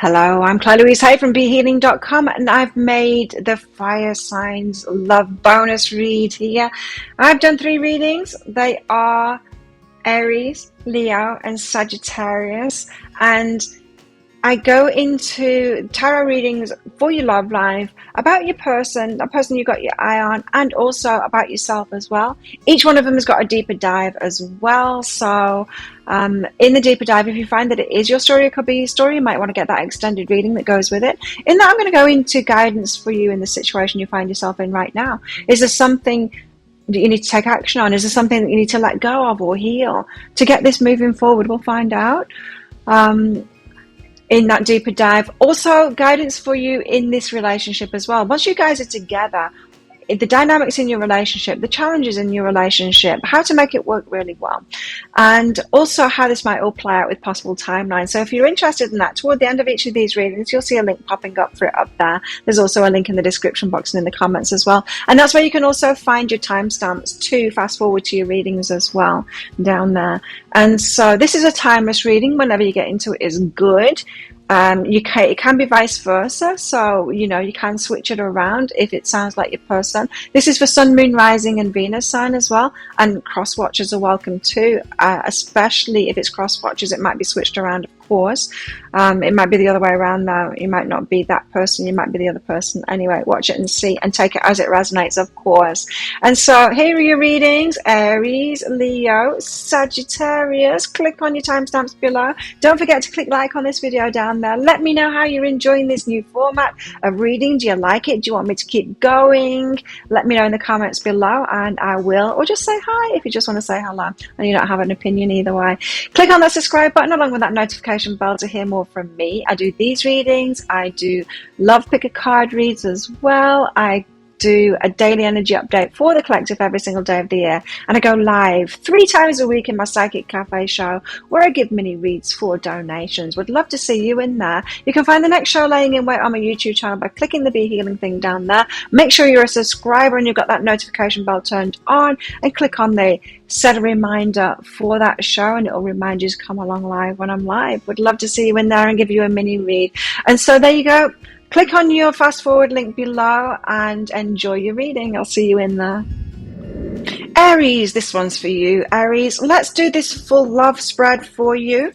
Hello, I'm Claire Louise Hay from BeHealing.com, and I've made the Fire Signs Love Bonus Read here. I've done 3 readings. They are Aries, Leo, and Sagittarius, and I go into tarot readings for your love life, about your person, that person you got your eye on, and also about yourself as well. Each one of them has got a deeper dive as well. So in the deeper dive, if you find that it is your story, it could be your story, you might want to get that extended reading that goes with it. In that, I'm going to go into guidance for you in the situation you find yourself in right now. Is there something that you need to take action on? Is there something that you need to let go of or heal to get this moving forward? We'll find out in that deeper dive. Also, guidance for you in this relationship as well. Once you guys are together, the dynamics in your relationship, the challenges in your relationship, how to make it work really well, and also how this might all play out with possible timelines. So if you're interested in that, toward the end of each of these readings, you'll see a link popping up for it up there. There's also a link in the description box and in the comments as well. And that's where you can also find your timestamps to fast forward to your readings as well down there. And so this is a timeless reading. Whenever you get into it is good. It can be vice versa, so you can switch it around if it sounds like your person. This is for Sun, Moon, Rising, and Venus sign as well, and cross watchers are welcome too, especially if it's cross watchers. It might be switched around, of course. It might be the other way around though. You might not be that person, you might be the other person. Anyway, watch it and see, and take it as it resonates, of course. And so here are your readings: Aries, Leo, Sagittarius. Click on your timestamps below. Don't forget to click like on this video down there. Let me know how you're enjoying this new format of reading. Do you like it? Do you want me to keep going? Let me know in the comments below and I will, or just say hi if you just want to say hello and you don't have an opinion either way. Click on that subscribe button along with that notification bell to hear more from me. I do these readings, I do love pick a card reads as well, I do a daily energy update for the collective every single day of the year, and I go live 3 times a week in my Psychic Cafe show where I give mini reads for donations. Would love to see you in there. You can find the next show laying in wait on my YouTube channel by clicking the Be Healing thing down there. Make sure you're a subscriber and you've got that notification bell turned on, and click on the set a reminder for that show and it'll remind you to come along live when I'm live. Would love to see you in there and give you a mini read. And so there you go. Click on your fast forward link below and enjoy your reading. I'll see you in there. Aries, this one's for you, Aries. Let's do this full love spread for you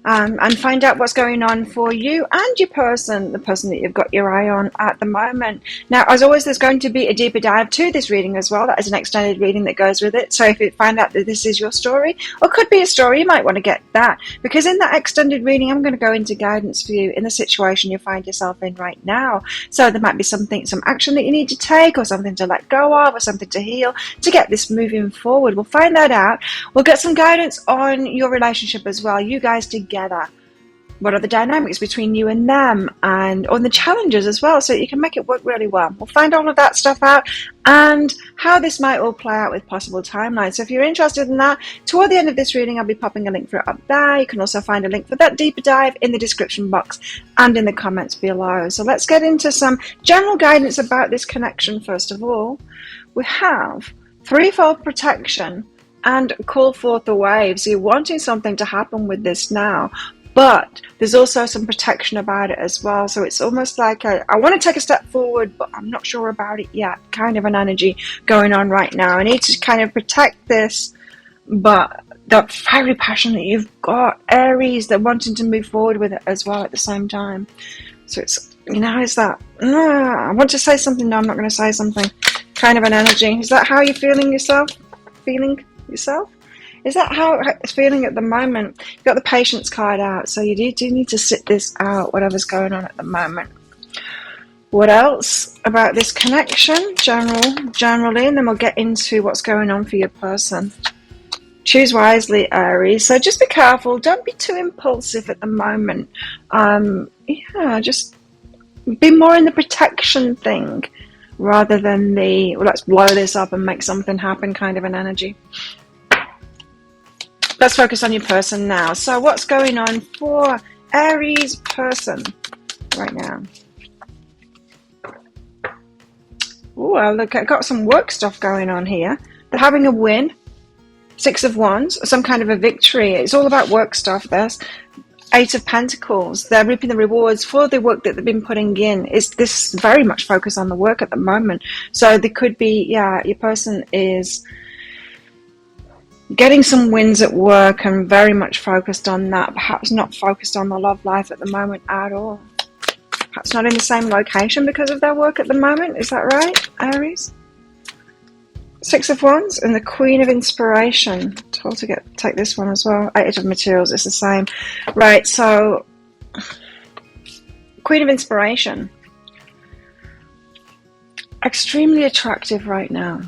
and find out what's going on for you and your person, the person that you've got your eye on at the moment. Now, as always, there's going to be a deeper dive to this reading as well. That is an extended reading that goes with it. So if you find out that this is your story, or could be a story, you might want to get that. Because in that extended reading, I'm going to go into guidance for you in the situation you find yourself in right now. So there might be some action that you need to take, or something to let go of, or something to heal to get this moving forward. We'll find that out. We'll get some guidance on your relationship as well, you guys together. What are the dynamics between you and them, and on the challenges as well, so you can make it work really well. We'll find all of that stuff out and how this might all play out with possible timelines. So if you're interested in that, toward the end of this reading, I'll be popping a link for it up there. You can also find a link for that deeper dive in the description box and in the comments below. So let's get into some general guidance about this connection. First of all, we have threefold protection and call forth the waves. So you're wanting something to happen with this now, but there's also some protection about it as well. So it's almost like I want to take a step forward, but I'm not sure about it yet, kind of an energy going on right now. I need to kind of protect this, but that fiery passion that you've got, Aries, they're wanting to move forward with it as well at the same time. So it's, it's that, I want to say something, no, I'm not going to say something, kind of an energy. Is that how you're feeling yourself? Is that how it's feeling at the moment? You've got the patience card out, so you do need to sit this out, whatever's going on at the moment. What else about this connection? Generally, and then we'll get into what's going on for your person. Choose wisely, Aries. So just be careful. Don't be too impulsive at the moment. Just be more in the protection thing rather than the, well, let's blow this up and make something happen kind of an energy. Let's focus on your person now. So what's going on for Aries person right now? Oh, look, I've got some work stuff going on here. They're having a win. 6 of Wands, some kind of a victory. It's all about work stuff. Eight of Pentacles, they're reaping the rewards for the work that they've been putting in. Is this very much focused on the work at the moment? So there could be, yeah, your person is getting some wins at work and very much focused on that. Perhaps not focused on the love life at the moment at all. Perhaps not in the same location because of their work at the moment. Is that right, Aries? Six of Wands and the Queen of Inspiration. Told to take this one as well. Eight of Materials, it's the same. Right, so Queen of Inspiration. Extremely attractive right now.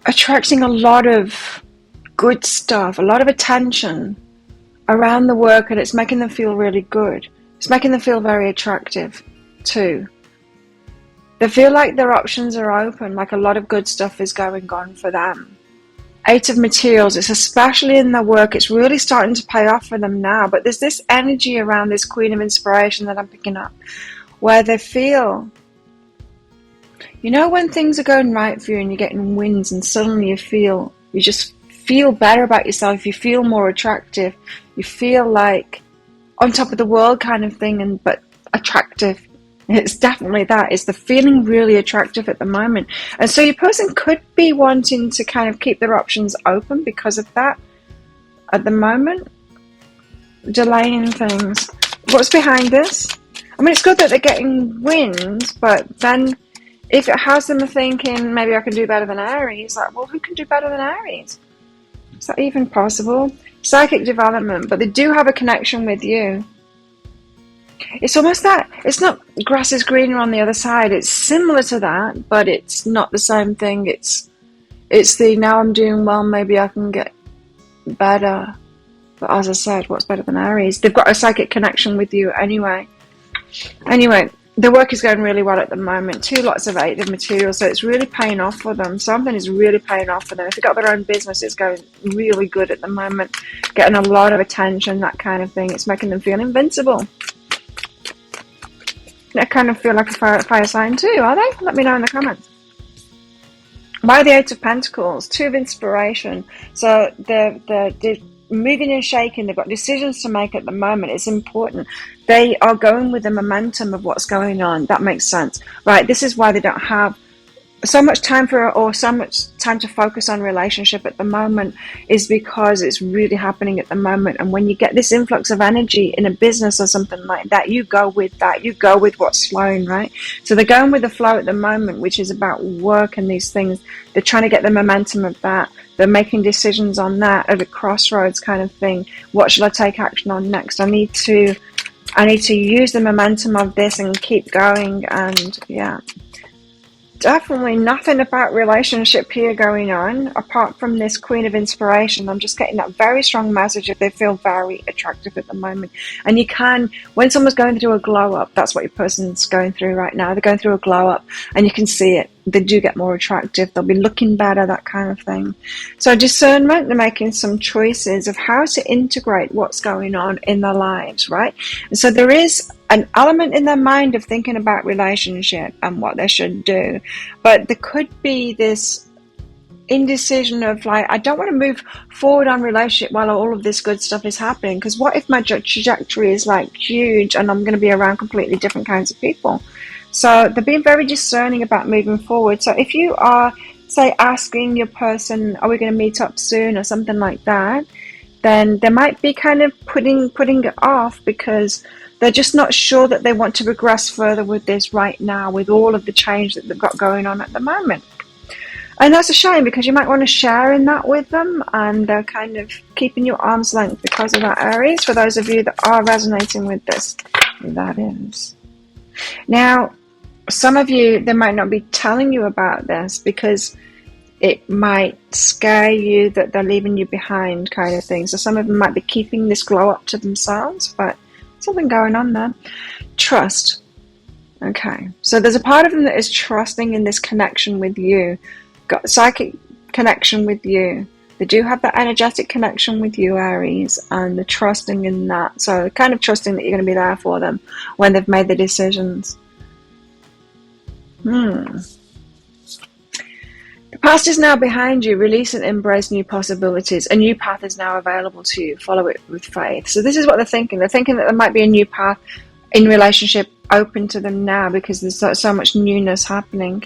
Attracting a lot of good stuff, a lot of attention around the work, and it's making them feel really good. It's making them feel very attractive too. They feel like their options are open, like a lot of good stuff is going on for them. Eight of Materials, it's especially in their work, it's really starting to pay off for them now. But there's this energy around this Queen of Inspiration that I'm picking up, where they feel, you know, when things are going right for you and you're getting wins and suddenly you just feel better about yourself, you feel more attractive, you feel like on top of the world kind of thing, but attractive. It's definitely that. It's the feeling really attractive at the moment. And so your person could be wanting to kind of keep their options open because of that at the moment. Delaying things. What's behind this? I mean, it's good that they're getting wins, but then if it has them thinking, maybe I can do better than Aries, like, well, who can do better than Aries? Is that even possible? Psychic development, but they do have a connection with you. It's almost that, it's not grass is greener on the other side. It's similar to that, but it's not the same thing. It's the, now I'm doing well, maybe I can get better. But as I said, what's better than Aries? They've got a psychic connection with you anyway. Anyway, the work is going really well at the moment. Two lots of Eight of Materials, so it's really paying off for them. Something is really paying off for them. If they've got their own business, it's going really good at the moment. Getting a lot of attention, that kind of thing. It's making them feel invincible. They kind of feel like a fire sign too, are they? Let me know in the comments. By the Eight of Pentacles, Two of Inspiration. So they're moving and shaking. They've got decisions to make at the moment. It's important. They are going with the momentum of what's going on. That makes sense. Right, this is why they don't have so much time so much time to focus on relationship at the moment, is because it's really happening at the moment. And when you get this influx of energy in a business or something like that, you go with that. You go with what's flowing, right? So they're going with the flow at the moment, which is about work and these things. They're trying to get the momentum of that. They're making decisions on that at a crossroads kind of thing. What shall I take action on next? I need to use the momentum of this and keep going. And yeah, definitely nothing about relationship here going on apart from this Queen of Inspiration. I'm just getting that very strong message if they feel very attractive at the moment. And you can, when someone's going through a glow up, that's what your person's going through right now. They're going through a glow up and you can see it. They do get more attractive. They'll be looking better, that kind of thing. So discernment, they're making some choices of how to integrate what's going on in their lives, right? And so there is an element in their mind of thinking about relationship and what they should do. But there could be this indecision of like, I don't want to move forward on relationship while all of this good stuff is happening. Because what if my trajectory is like huge and I'm going to be around completely different kinds of people? So they're being very discerning about moving forward. So if you are, say, asking your person, are we going to meet up soon or something like that, then they might be kind of putting it off because they're just not sure that they want to progress further with this right now, with all of the change that they've got going on at the moment. And that's a shame because you might want to share in that with them, and they're kind of keeping you arm's length because of that, Aries, for those of you that are resonating with this. That is. Now, some of you, they might not be telling you about this because it might scare you that they're leaving you behind kind of thing. So some of them might be keeping this glow up to themselves, but something going on there. Trust. Okay. So there's a part of them that is trusting in this connection with you. Got psychic connection with you. They do have that energetic connection with you, Aries, and they're trusting in that. So kind of trusting that you're going to be there for them when they've made the decisions. The past is now behind you. Release and embrace new possibilities. A new path is now available to you. Follow it with faith. So this is what they're thinking. They're thinking that there might be a new path in relationship open to them now because there's so much newness happening.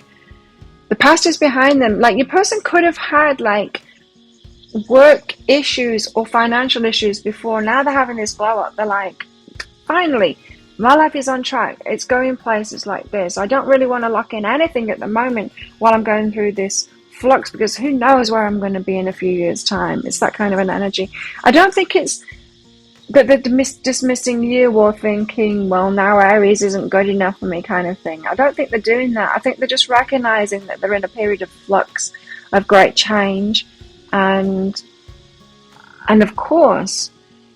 The past is behind them. Like, your person could have had like work issues or financial issues before. Now they're having this blow up. They're like, finally, my life is on track. It's going places like this. I don't really want to lock in anything at the moment while I'm going through this flux, because who knows where I'm going to be in a few years' time. It's that kind of an energy. I don't think it's that they're dismissing you or thinking, well, now Aries isn't good enough for me kind of thing. I don't think they're doing that. I think they're just recognizing that they're in a period of flux, of great change. And of course,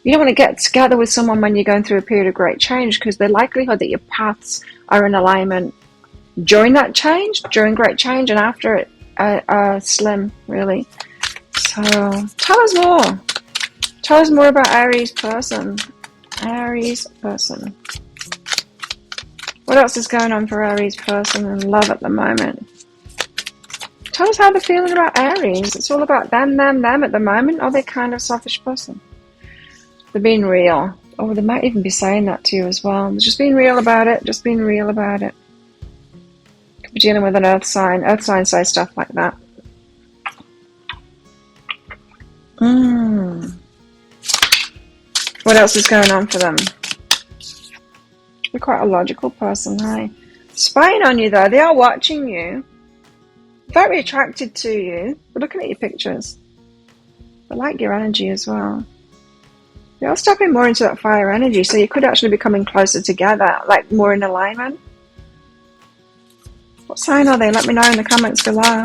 you don't want to get together with someone when you're going through a period of great change, because the likelihood that your paths are in alignment during that change, during great change, and after it are slim, really. So tell us more. Tell us more about Aries person. Aries person. What else is going on for Aries person in love at the moment? Tell us how they're feeling about Aries. It's all about them at the moment. Are they kind of selfish person? They're being real. Oh, they might even be saying that to you as well. They're just being real about it. Just being real about it. Could be dealing with an earth sign. Earth signs say stuff like that. What else is going on for them? They're quite a logical person, hey? Spying on you, though. They are watching you. Very attracted to you. They're looking at your pictures. They like your energy as well. They are stepping more into that fire energy, so you could actually be coming closer together, like more in alignment. What sign are they? Let me know in the comments below.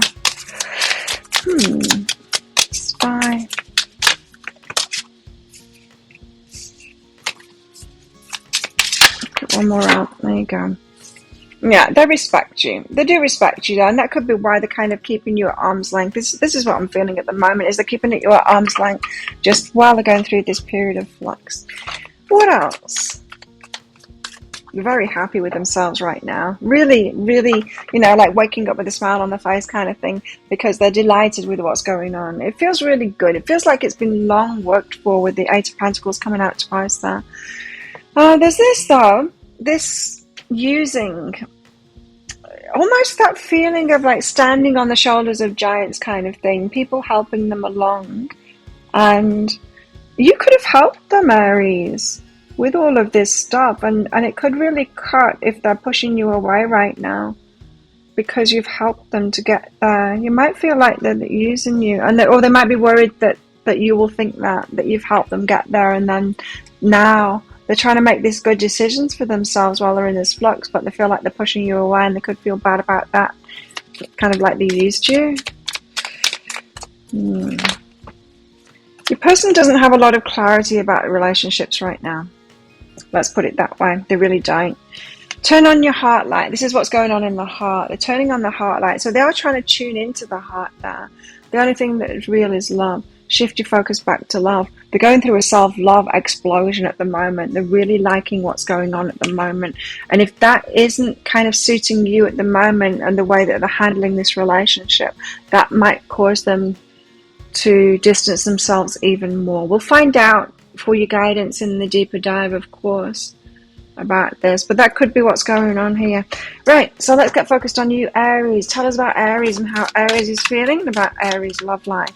Spy. Get one more out. There you go. Yeah, they respect you. They do respect you, though, and that could be why they're kind of keeping you at arm's length. This is what I'm feeling at the moment, is they're keeping you at arm's length just while they're going through this period of flux. What else? They're very happy with themselves right now. Really, really, like waking up with a smile on their face kind of thing, because they're delighted with what's going on. It feels really good. It feels like it's been long worked for, with the Eight of Pentacles coming out twice there. There's this, though. This using almost that feeling of like standing on the shoulders of giants kind of thing, people helping them along, and you could have helped them, Aries, with all of this stuff, and it could really cut if they're pushing you away right now, because you've helped them to get there. You might feel like they're using you, or they might be worried that you will think that you've helped them get there, and then now they're trying to make these good decisions for themselves while they're in this flux, but they feel like they're pushing you away, and they could feel bad about that. Kind of like they used you. Your person doesn't have a lot of clarity about relationships right now. Let's put it that way. They really don't. Turn on your heart light. This is what's going on in the heart. They're turning on the heart light. So they are trying to tune into the heart there. The only thing that is real is love. Shift your focus back to love. They're going through a self-love explosion at the moment. They're really liking what's going on at the moment. And if that isn't kind of suiting you at the moment and the way that they're handling this relationship, that might cause them to distance themselves even more. We'll find out for your guidance in the deeper dive, of course, about this. But that could be what's going on here. Right, so let's get focused on you, Aries. Tell us about Aries and how Aries is feeling about Aries' love life.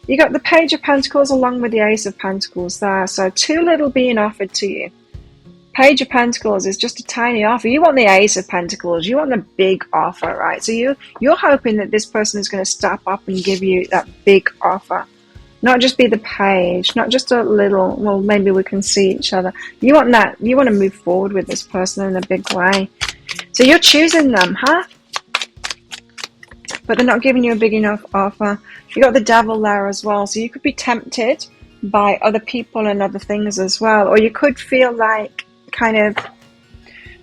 You got the Page of Pentacles along with the Ace of Pentacles there. So too little being offered to you. Page of Pentacles is just a tiny offer. You want the Ace of Pentacles. You want the big offer, right? So you're hoping that this person is going to step up and give you that big offer. Not just be the page. Not just a little, well, maybe we can see each other. You want that. You want to move forward with this person in a big way. So you're choosing them, huh? But they're not giving you a big enough offer. You got the Devil there as well, so you could be tempted by other people and other things as well, or you could feel like kind of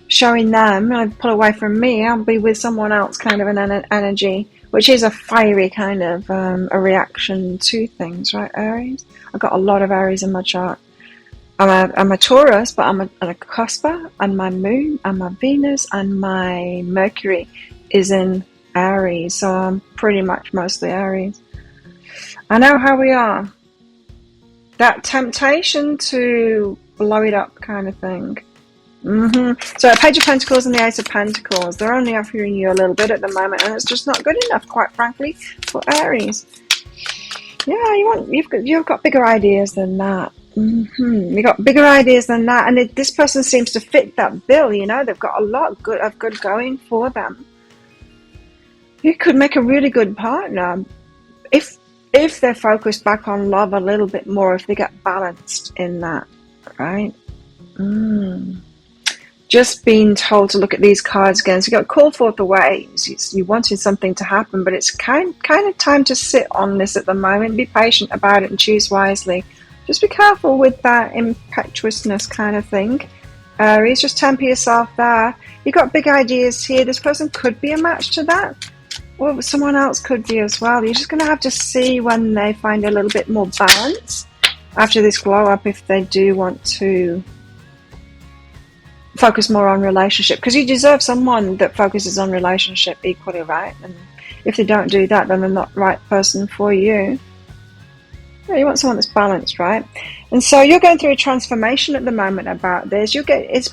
showing them, pull away from me, I'll be with someone else kind of an energy, which is a fiery kind of a reaction to things, right, Aries? I've got a lot of Aries in my chart. I'm a Taurus, but I'm a cusper, and my moon and my Venus and my Mercury is in Aries, so I'm pretty much mostly Aries. I know how we are. That temptation to blow it up kind of thing. So Page of Pentacles and the Ace of Pentacles, they're only offering you a little bit at the moment, and it's just not good enough, quite frankly, for Aries. Yeah, you've got bigger ideas than that. You've got bigger ideas than that, and this person seems to fit that bill. You know, they've got a lot of good going for them. You could make a really good partner if they're focused back on love a little bit more, if they get balanced in that, right? Just being told to look at these cards again. So you've got call forth the waves. You wanted something to happen, but it's kind of time to sit on this at the moment. Be patient about it and choose wisely. Just be careful with that impetuousness kind of thing. Aries, just temper yourself there. You've got big ideas here. This person could be a match to that. Or someone else could be as well. You're just going to have to see when they find a little bit more balance after this glow up, if they do want to focus more on relationship, because you deserve someone that focuses on relationship equally, right? And if they don't do that, then they're not the right person for you. Yeah, you want someone that's balanced, right? And so you're going through a transformation at the moment about this. It's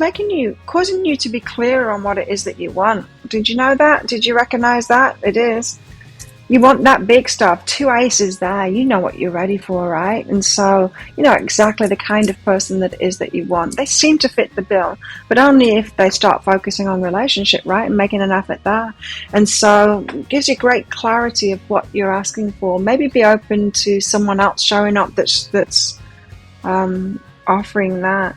causing you to be clearer on what it is that you want. Did you know that? Did you recognize that? It is. You want that big stuff. 2 aces there. You know what you're ready for, right? And so you know exactly the kind of person that it is that you want. They seem to fit the bill, but only if they start focusing on relationship, right? And making an effort there. And so it gives you great clarity of what you're asking for. Maybe be open to someone else showing up that's offering that.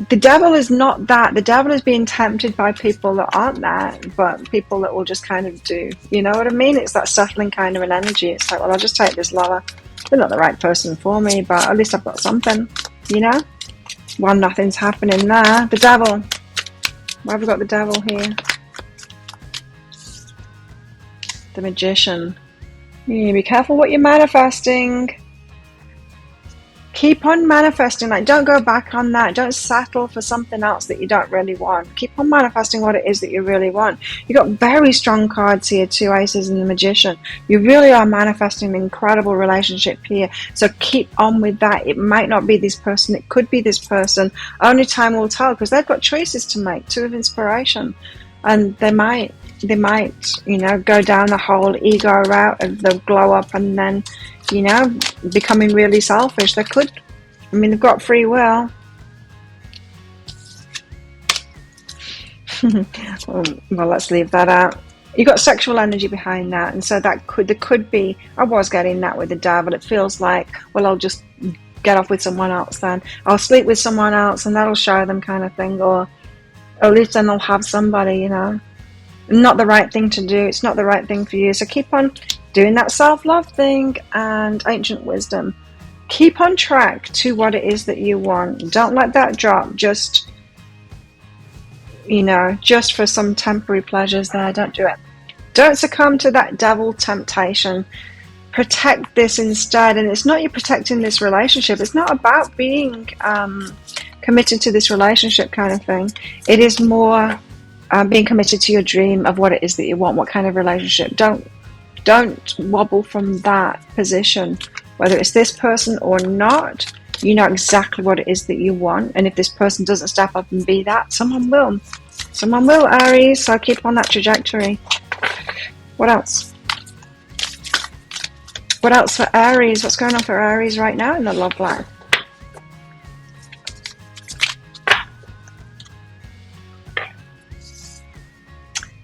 The devil is not that. The devil is being tempted by people that aren't that, but people that will just kind of do. You know what I mean? It's that settling kind of an energy. It's like, well, I'll just take this lower. They're not the right person for me, but at least I've got something, you know? Well, nothing's happening there. The devil. Why have we got the devil here? The Magician. Yeah, be careful what you're manifesting. Keep on manifesting. Like, don't go back on that. Don't settle for something else that you don't really want. Keep on manifesting what it is that you really want. You've got very strong cards here, 2 aces and the Magician. You really are manifesting an incredible relationship here. So keep on with that. It might not be this person. It could be this person. Only time will tell, because they've got choices to make. 2 of Inspiration. And they might, you know, go down the whole ego route of the glow up and then, you know, becoming really selfish. They could. I mean, they've got free will. Well, let's leave that out. You've got sexual energy behind that, and so there could be. I was getting that with the devil. It feels like, well, I'll just get off with someone else then. I'll sleep with someone else, and that'll show them, kind of thing, or at least then they'll have somebody, you know. Not the right thing to do. It's not the right thing for you. So keep on doing that self-love thing and ancient wisdom. Keep on track to what it is that you want. Don't let that drop just, you know, just for some temporary pleasures there. Don't do it. Don't succumb to that devil temptation. Protect this instead. And it's not you protecting this relationship. It's not about being committed to this relationship kind of thing. It is more being committed to your dream of what it is that you want, what kind of relationship. Don't wobble from that position. Whether it's this person or not, you know exactly what it is that you want. And if this person doesn't step up and be that, someone will. Someone will, Aries. So keep on that trajectory. What else? What else for Aries? What's going on for Aries right now in the love life?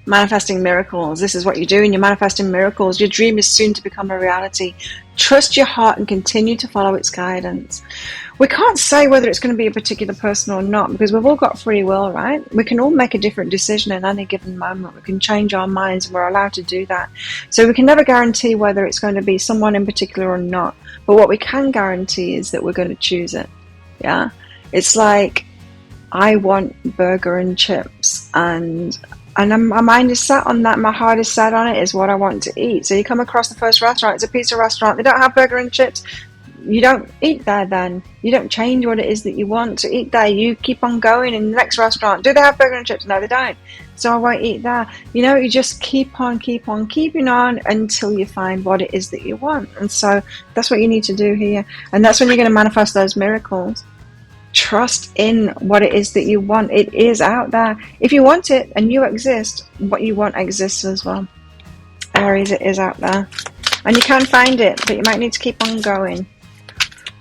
Manifesting miracles. This is what you're doing. You're manifesting miracles. Your dream is soon to become a reality. Trust your heart and continue to follow its guidance. We can't say whether it's going to be a particular person or not, because we've all got free will, right? We can all make a different decision in any given moment. We can change our minds, and we're allowed to do that. So we can never guarantee whether it's going to be someone in particular or not. But what we can guarantee is that we're going to choose it. Yeah? It's like, I want burger and chips, and my mind is set on that, my heart is set on it, is what I want to eat. So you come across the first restaurant, it's a pizza restaurant, they don't have burger and chips, you don't eat there then. You don't change what it is that you want to eat there. You keep on going in the next restaurant. Do they have burger and chips? No, they don't. So I won't eat there. You know, you just keep on keeping on until you find what it is that you want. And so that's what you need to do here. And that's when you're going to manifest those miracles. Trust in what it is that you want. It is out there. If you want it and you exist, what you want exists as well. Aries, it is out there. And you can find it, but you might need to keep on going.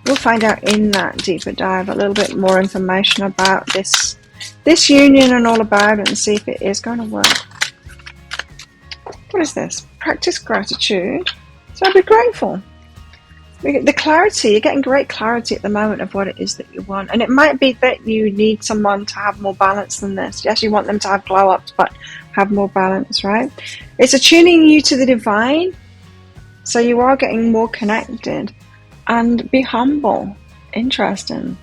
We'll find out in that deeper dive a little bit more information about this union and all about it, and see if it is going to work. What is this? Practice gratitude. So be grateful. The clarity, you're getting great clarity at the moment of what it is that you want. And it might be that you need someone to have more balance than this. Yes, you want them to have glow ups, but have more balance, right? It's attuning you to the divine. So you are getting more connected. And be humble. Interesting.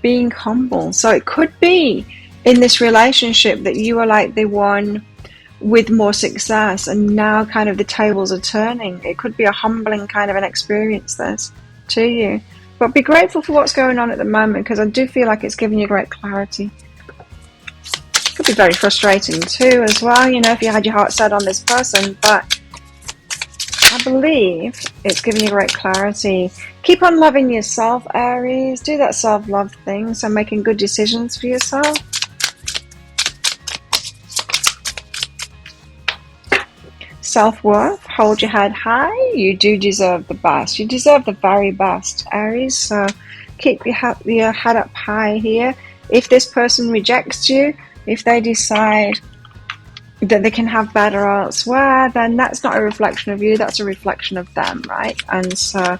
Being humble. So it could be in this relationship that you are like the one with more success, and now kind of the tables are turning. It could be a humbling kind of an experience, this, to you. But be grateful for what's going on at the moment, because I do feel like it's giving you great clarity. It could be very frustrating too as well, you know, if you had your heart set on this person, but I believe it's giving you great clarity. Keep on loving yourself, Aries. Do that self-love thing, so making good decisions for yourself. Self-worth, hold your head high. You do deserve the best. You deserve the very best, Aries. So keep your head up high here. If this person rejects you, if they decide that they can have better elsewhere, then that's not a reflection of you, that's a reflection of them, right? And so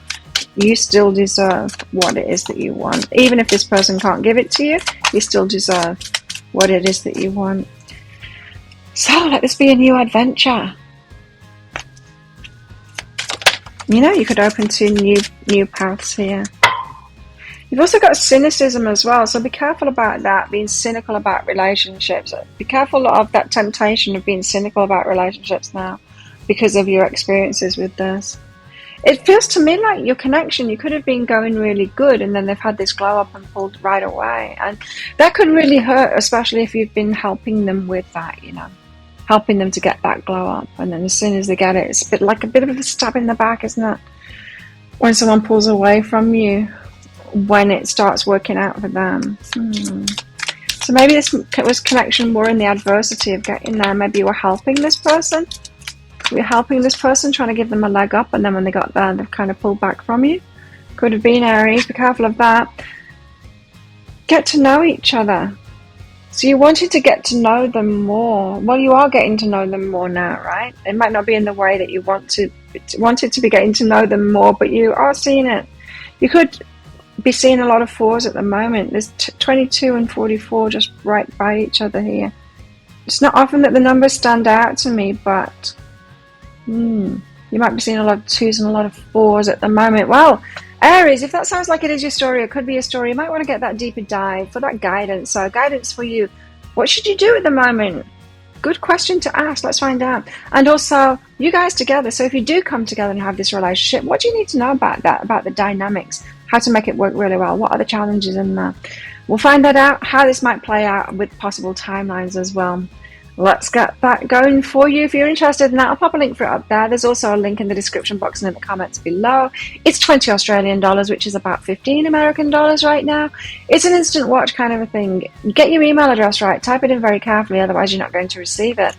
you still deserve what it is that you want. Even if this person can't give it to you, you still deserve what it is that you want. So let this be a new adventure. You know, you could open to new paths here. You've also got cynicism as well, so be careful about that, being cynical about relationships. Be careful of that temptation of being cynical about relationships now because of your experiences with this. It feels to me like your connection, you could have been going really good, and then they've had this glow up and pulled right away. And that could really hurt, especially if you've been helping them with that, you know. Helping them to get that glow up, and then as soon as they get it, it's a bit of a stab in the back, isn't it? When someone pulls away from you, when it starts working out for them. So maybe this was connection more in the adversity of getting there. Maybe you were helping this person. You're helping this person, trying to give them a leg up, and then when they got there, they've kind of pulled back from you. Could have been Aries. Be careful of that. Get to know each other. So you wanted to get to know them more. Well, you are getting to know them more now, right? It might not be in the way that you wanted to be getting to know them more, but you are seeing it. You could be seeing a lot of 4s at the moment. There's 22 and 44 just right by each other here. It's not often that the numbers stand out to me, but you might be seeing a lot of 2s and a lot of 4s at the moment. Well, Aries, if that sounds like it is your story, it could be a story, you might want to get that deeper dive for that guidance. So guidance for you. What should you do at the moment? Good question to ask. Let's find out. And also, you guys together. So if you do come together and have this relationship, what do you need to know about that, about the dynamics, how to make it work really well? What are the challenges in there? We'll find that out, how this might play out with possible timelines as well. Let's get that going for you. If you're interested in that, I'll pop a link for it up there. There's also a link in the description box and in the comments below. It's 20 Australian dollars, which is about 15 American dollars right now. It's an instant watch kind of a thing. Get your email address right. Type it in very carefully, otherwise you're not going to receive it.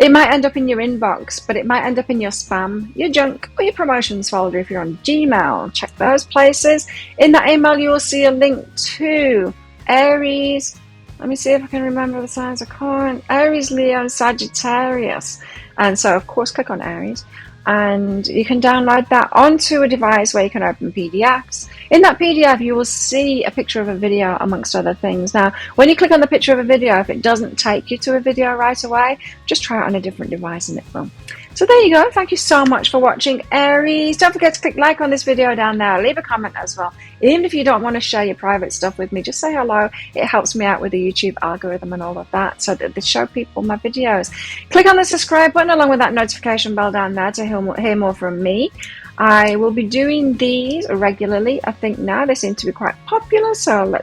It might end up in your inbox, but it might end up in your spam, your junk, or your promotions folder if you're on Gmail. Check those places. In that email, you will see a link to Aries. Let me see if I can remember the signs. I can't. Aries, Leo, and Sagittarius. And so, of course, click on Aries. And you can download that onto a device where you can open PDFs. In that PDF, you will see a picture of a video, amongst other things. Now, when you click on the picture of a video, if it doesn't take you to a video right away, just try it on a different device and it will. So there you go. Thank you so much for watching, Aries. Don't forget to click like on this video down there. Leave a comment as well. Even if you don't want to share your private stuff with me, just say hello. It helps me out with the YouTube algorithm and all of that, so that they show people my videos. Click on the subscribe button along with that notification bell down there to hear more from me. I will be doing these regularly. I think now they seem to be quite popular, so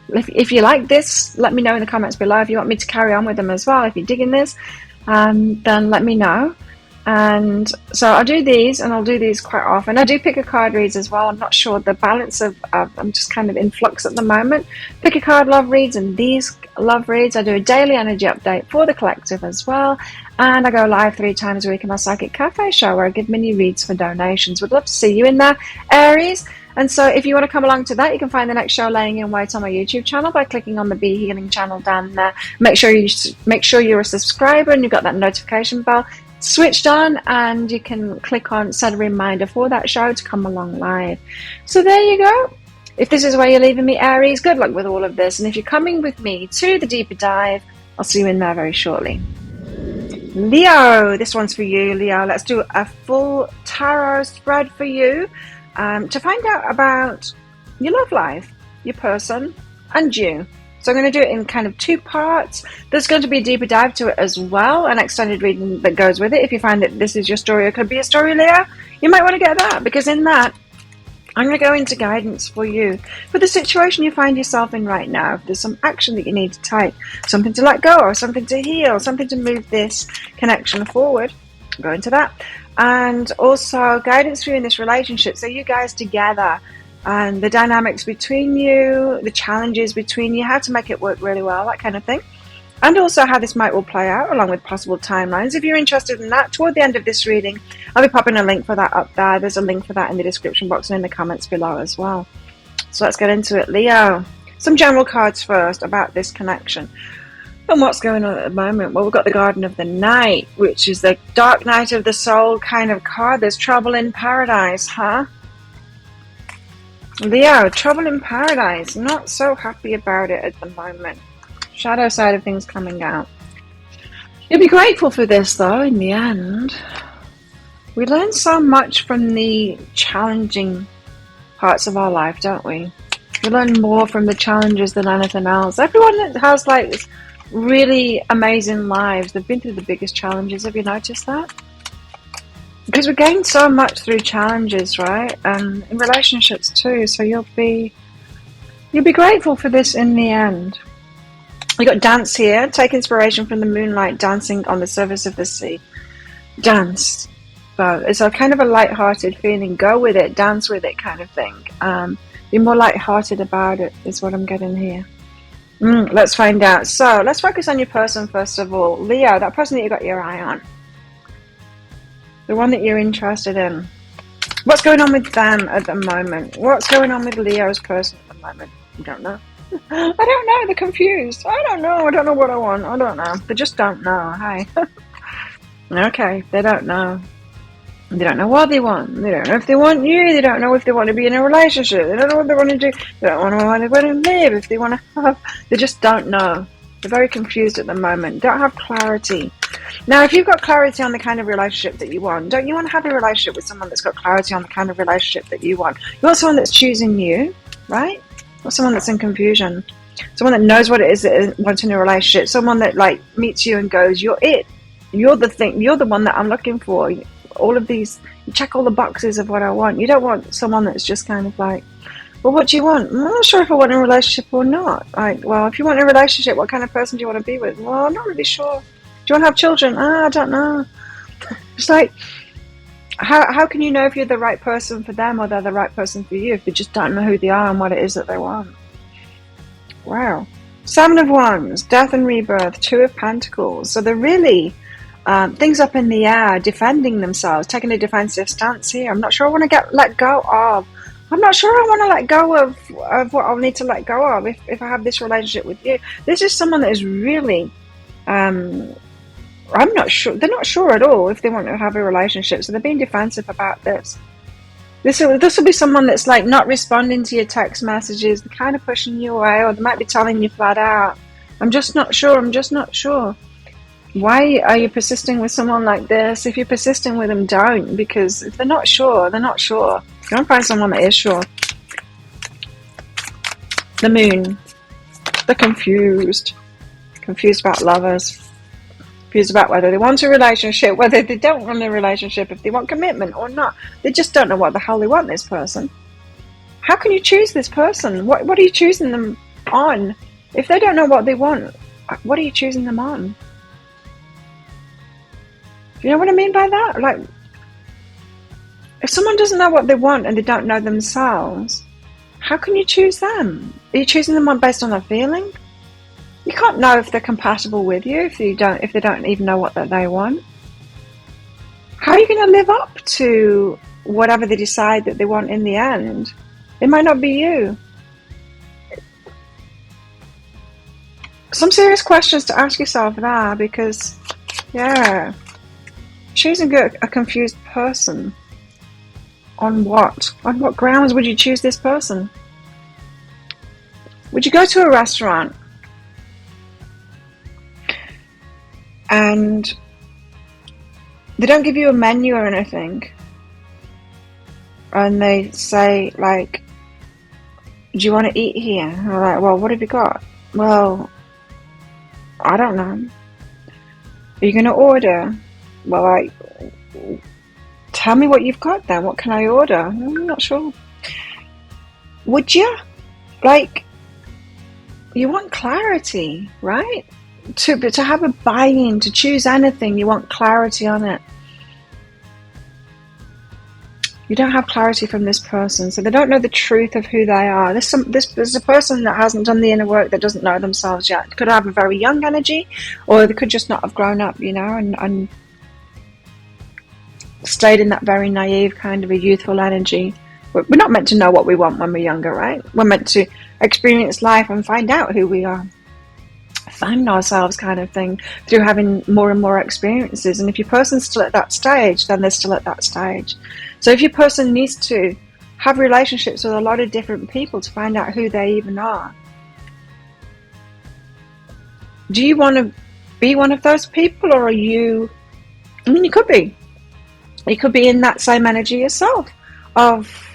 if you like this, let me know in the comments below. If you want me to carry on with them as well, if you're digging this, then let me know. And so I'll do these, and I'll do these quite often. I do pick a card reads as well. I'm not sure the balance of I'm just kind of in flux at the moment. Pick a card love reads and these love reads. I do a daily energy update for the collective as well, and I go live 3 times a week in my Psychic Cafe show where I give mini reads for donations. Would love to see you in there, Aries. And so if you want to come along to that, you can find the next show laying in wait on my YouTube channel by clicking on the Be Healing channel down there. Make sure you're a subscriber and you've got that notification bell switched on, and you can click on set a reminder for that show to come along live. So there you go. If this is where you're leaving me, Aries, good luck with all of this. And if you're coming with me to the deeper dive, I'll see you in there very shortly. Leo, this one's for you, Leo. Let's do a full tarot spread for you to find out about your love life, your person, and you. So I'm going to do it in kind of 2 parts. There's going to be a deeper dive to it as well, an extended reading that goes with it. If you find that this is your story or could be a story, Leo, you might want to get that, because in that, I'm going to go into guidance for you, for the situation you find yourself in right now. If there's some action that you need to take, something to let go of, something to heal, something to move this connection forward, go into that. And also guidance for you in this relationship, so you guys together, and the dynamics between you, the challenges between you, how to make it work really well, that kind of thing. And also how this might all play out, along with possible timelines. If you're interested in that, toward the end of this reading, I'll be popping a link for that up there. There's a link for that in the description box and in the comments below as well. So let's get into it, Leo. Some general cards first about this connection and what's going on at the moment. Well, we've got the Garden of the Night, which is the dark night of the soul kind of card. There's trouble in paradise, huh? Leo, trouble in paradise. Not so happy about it at the moment. Shadow side of things coming out. You'll be grateful for this, though, in the end. We learn so much from the challenging parts of our life, don't we? We learn more from the challenges than anything else. Everyone that has, like, really amazing lives, they've been through the biggest challenges. Have you noticed that? Because we gain so much through challenges, right? And in relationships too. So you'll be grateful for this in the end. We got dance here. Take inspiration from the moonlight dancing on the surface of the sea. Dance. So it's a kind of a light-hearted feeling. Go with it, dance with it, kind of thing. Be more light-hearted about it is what I'm getting here. Let's find out. So let's focus on your person first of all, Leo. That person that you got your eye on. The one that you're interested in. What's going on with them at the moment? What's going on with Leo's person at the moment? I don't know. I don't know. They're confused. I don't know. I don't know what I want. I don't know. They just don't know. Hi. Okay. They don't know. They don't know what they want. They don't know if they want you. They don't know if they want to be in a relationship. They don't know what they want to do. They don't know where they want to live. If they want to have. They just don't know. They're very confused at the moment. Don't have clarity. Now, if you've got clarity on the kind of relationship that you want, don't you want to have a relationship with someone that's got clarity on the kind of relationship that you want? You want someone that's choosing you, right? Or someone that's in confusion. Someone that knows what it is that it wants in a relationship. Someone that, like, meets you and goes, you're it. You're the thing. You're the one that I'm looking for. All of these, you check all the boxes of what I want. You don't want someone that's just kind of like, well, what do you want? I'm not sure if I want a relationship or not. Like, well, if you want a relationship, what kind of person do you want to be with? Well, I'm not really sure. Do you want to have children? I don't know. It's like, how can you know if you're the right person for them or they're the right person for you if they just don't know who they are and what it is that they want? Wow. 7 of Wands, death and rebirth, 2 of Pentacles. So they're really things up in the air, defending themselves, taking a defensive stance here. I'm not sure I want to let go of. I'm not sure I want to let go of what I'll need to let go of if I have this relationship with you. This is someone that is really, I'm not sure. They're not sure at all if they want to have a relationship. So they're being defensive about this. This will be someone that's like not responding to your text messages. They're kind of pushing you away, or they might be telling you flat out, I'm just not sure. I'm just not sure. Why are you persisting with someone like this? If you're persisting with them, don't. Because if they're not sure, they're not sure. Go and find someone that is sure. The Moon. They're confused. Confused about lovers. confused about whether they want a relationship, whether they don't want a relationship, if they want commitment or not. They just don't know what the hell they want, this person. How can you choose this person? What are you choosing them on? If they don't know what they want, what are you choosing them on? Do you know what I mean by that? Like, if someone doesn't know what they want and they don't know themselves, how can you choose them? Are you choosing them based on a feeling? You can't know if they're compatible with you if they don't even know what that they want. How are you going to live up to whatever they decide that they want in the end? It might not be you. Some serious questions to ask yourself there, because, yeah, choosing a confused person. On what? On what grounds would you choose this person? Would you go to a restaurant and they don't give you a menu or anything, and they say, like, do you want to eat here? And I'm like, well, what have you got? Well, I don't know. Are you going to order? Well, like, tell me what you've got then. What can I order? I'm not sure. Would you? Like, you want clarity, right? To have a buy-in, to choose anything, you want clarity on it. You don't have clarity from this person, so they don't know the truth of who they are. There's a person that hasn't done the inner work, that doesn't know themselves yet. Could have a very young energy, or they could just not have grown up, and stayed in that very naive kind of a youthful energy. We're not meant to know what we want when we're younger, right? We're meant to experience life and find out who we are. Find ourselves, kind of thing, through having more and more experiences. And if your person's still at that stage, then they're still at that stage. So if your person needs to have relationships with a lot of different people to find out who they even are, do you want to be one of those people, or are you, I mean, you could be in that same energy yourself of,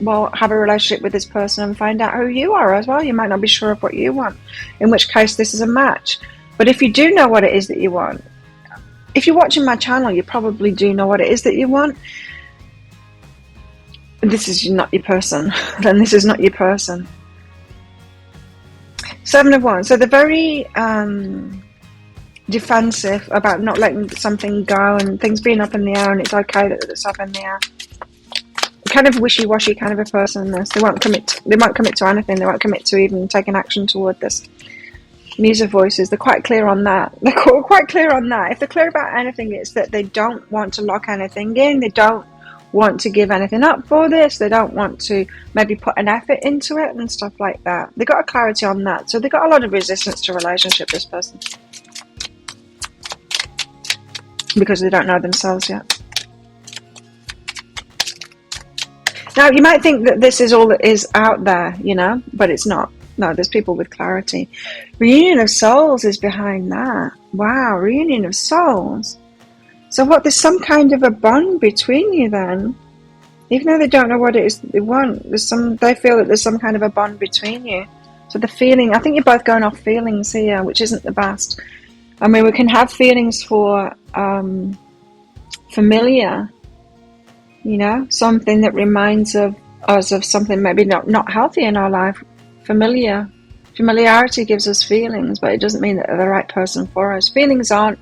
well, have a relationship with this person and find out who you are as well. You might not be sure of what you want, in which case this is a match. But if you do know what it is that you want, if you're watching my channel, you probably do know what it is that you want. This is not your person. Then this is not your person. 7 of Wands. So they're very defensive about not letting something go and things being up in the air, and it's okay that it's up in the air. Kind of wishy-washy kind of a person. This, they won't commit to anything. They won't commit to even taking action toward this. Muse of Voices, they're quite clear on that. They're quite clear on that. If they're clear about anything, it's that they don't want to lock anything in. They don't want to give anything up for this. They don't want to maybe put an effort into it and stuff like that. They got a clarity on that. So they got a lot of resistance to relationship, this person, because they don't know themselves yet. Now, you might think that this is all that is out there, but it's not. No, there's people with clarity. Reunion of Souls is behind that. Wow, Reunion of Souls. So what, there's some kind of a bond between you then? Even though they don't know what it is that they want, they feel that there's some kind of a bond between you. So the feeling, I think you're both going off feelings here, which isn't the best. I mean, we can have feelings for familiar, something that reminds us of something maybe not healthy in our life. Familiarity gives us feelings, but it doesn't mean that they're the right person for us. Feelings aren't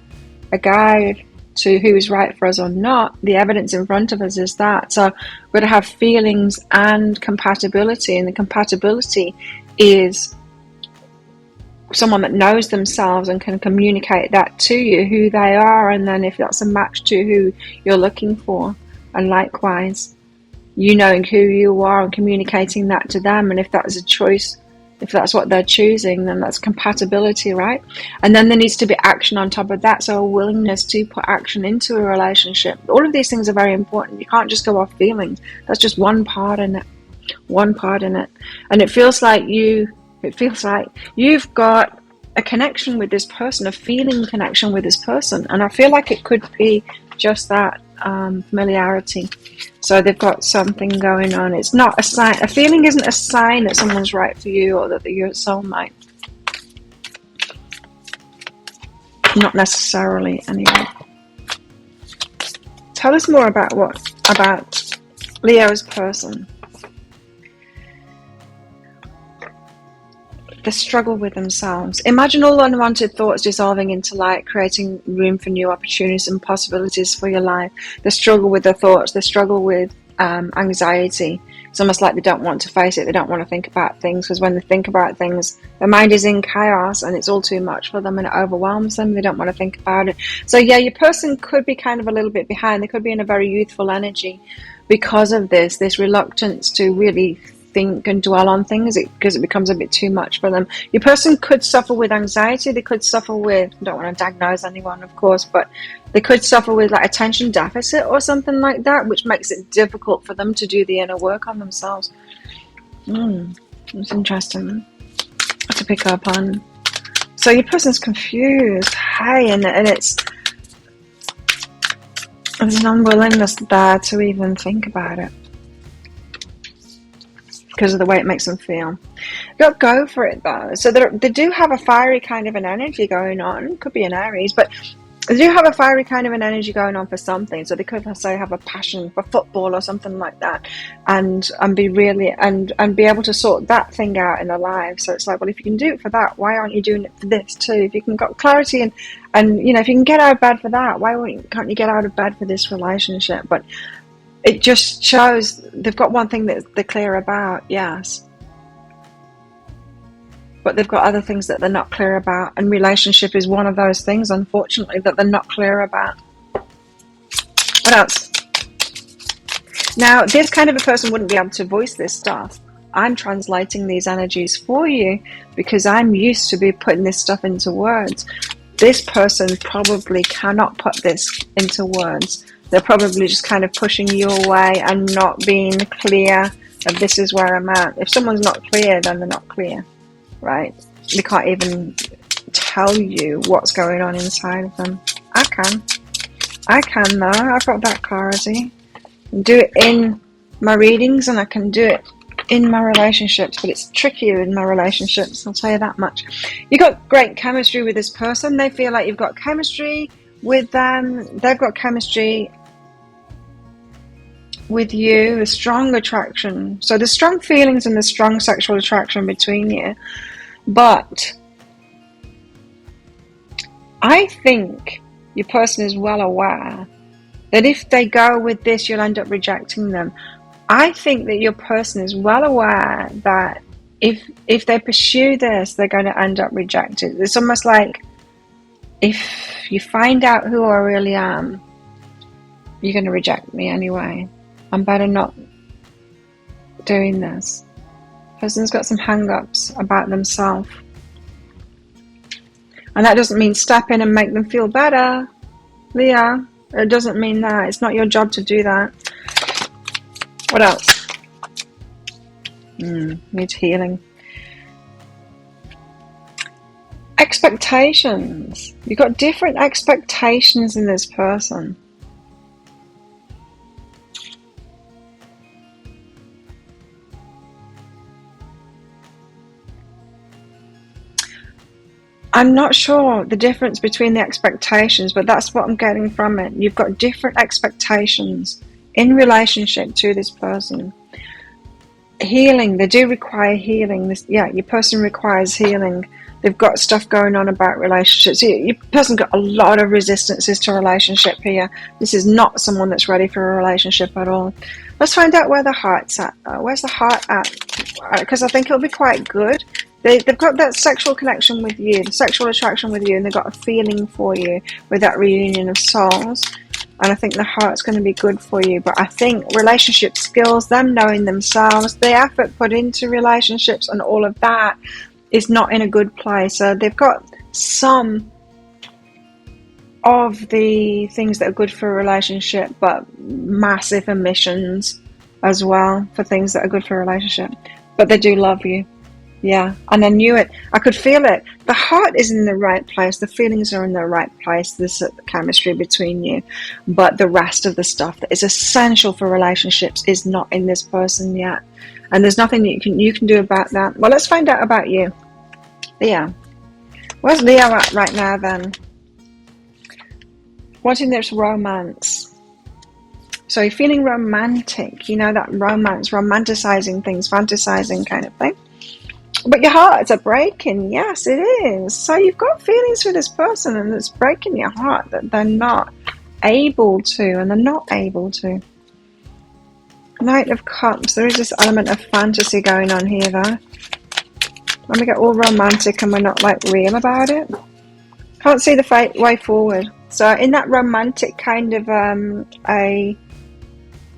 a guide to who's right for us or not. The evidence in front of us is that. So we're going to have feelings and compatibility, and the compatibility is someone that knows themselves and can communicate that to you, who they are, and then if that's a match to who you're looking for, and likewise, you knowing who you are and communicating that to them. And if that is a choice, if that's what they're choosing, then that's compatibility, right? And then there needs to be action on top of that. So a willingness to put action into a relationship. All of these things are very important. You can't just go off feelings. That's just one part in it. And it feels like you've got a connection with this person, a feeling connection with this person. And I feel like it could be just that, familiarity. So they've got something going on. It's not a sign. A feeling isn't a sign that someone's right for you or that you're a soulmate. Not necessarily, anyway. Tell us more about Leo's person. The struggle with themselves. Imagine all unwanted thoughts dissolving into light, creating room for new opportunities and possibilities for your life. The struggle with the thoughts, the struggle with anxiety. It's almost like they don't want to face it. They don't want to think about things, because when they think about things, their mind is in chaos and it's all too much for them and it overwhelms them. They don't want to think about it. So yeah, your person could be kind of a little bit behind. They could be in a very youthful energy because of this reluctance to really think and dwell on things, because it becomes a bit too much for them. Your person could suffer with anxiety. They could suffer with, I don't want to diagnose anyone, of course, but they could suffer with like attention deficit or something like that, which makes it difficult for them to do the inner work on themselves. It's interesting to pick up on. So your person's confused, hey, and it's, there's an unwillingness there to even think about it, because of the way it makes them feel. Don't go for it though. So they do have a fiery kind of an energy going on. Could be an Aries, but they do have a fiery kind of an energy going on for something. So they could say have a passion for football or something like that, and be really and be able to sort that thing out in their life. So it's like, well, if you can do it for that, why aren't you doing it for this too? If you can got clarity and you know, if you can get out of bed for that, can't you get out of bed for this relationship? But it just shows they've got one thing that they're clear about, yes. But they've got other things that they're not clear about. And relationship is one of those things, unfortunately, that they're not clear about. What else? Now, this kind of a person wouldn't be able to voice this stuff. I'm translating these energies for you because I'm used to be putting this stuff into words. This person probably cannot put this into words. They're probably just kind of pushing you away and not being clear that this is where I'm at. If someone's not clear, then they're not clear, right? They can't even tell you what's going on inside of them. I can though. I've got that clarity. I can do it in my readings and I can do it in my relationships, but it's trickier in my relationships, I'll tell you that much. You've got great chemistry with this person. They feel like you've got chemistry with them. They've got chemistry with you, a strong attraction. So there's strong feelings and there's strong sexual attraction between you. But I think your person is well aware that if they go with this, you'll end up rejecting them. I think that your person is well aware that if they pursue this, they're going to end up rejected. It's almost like, if you find out who I really am, you're going to reject me anyway. I'm better not doing this. Person's got some hang-ups about themselves. And that doesn't mean step in and make them feel better, Leo. It doesn't mean that. It's not your job to do that. What else? Needs healing. Expectations. You've got different expectations in this person. I'm not sure the difference between the expectations, but that's what I'm getting from it. You've got different expectations in relationship to this person. Healing. They do require healing. Your person requires healing. They've got stuff going on about relationships. Your person's got a lot of resistances to a relationship here. This is not someone that's ready for a relationship at all. Let's find out where the heart's at. Where's the heart at? Because I think it'll be quite good. They've got that sexual connection with you, the sexual attraction with you, and they've got a feeling for you with that reunion of souls. And I think the heart's going to be good for you. But I think relationship skills, them knowing themselves, the effort put into relationships and all of that is not in a good place. So they've got some of the things that are good for a relationship, but massive omissions as well for things that are good for a relationship. But they do love you. Yeah, and I knew it. I could feel it. The heart is in the right place. The feelings are in the right place. There's chemistry between you. But the rest of the stuff that is essential for relationships is not in this person yet. And there's nothing you can do about that. Well, let's find out about you. Leo. Where's Leo at right now then? wanting this romance. So you're feeling romantic, you know, that romance, romanticizing things, fantasizing kind of thing. But your hearts are breaking. Yes, it is. So you've got feelings for this person, and it's breaking your heart that they're not able to, and they're not able to. Knight of Cups. There is this element of fantasy going on here, though. When we get all romantic and we're not, like, real about it. Can't see the way forward. So in that romantic kind of a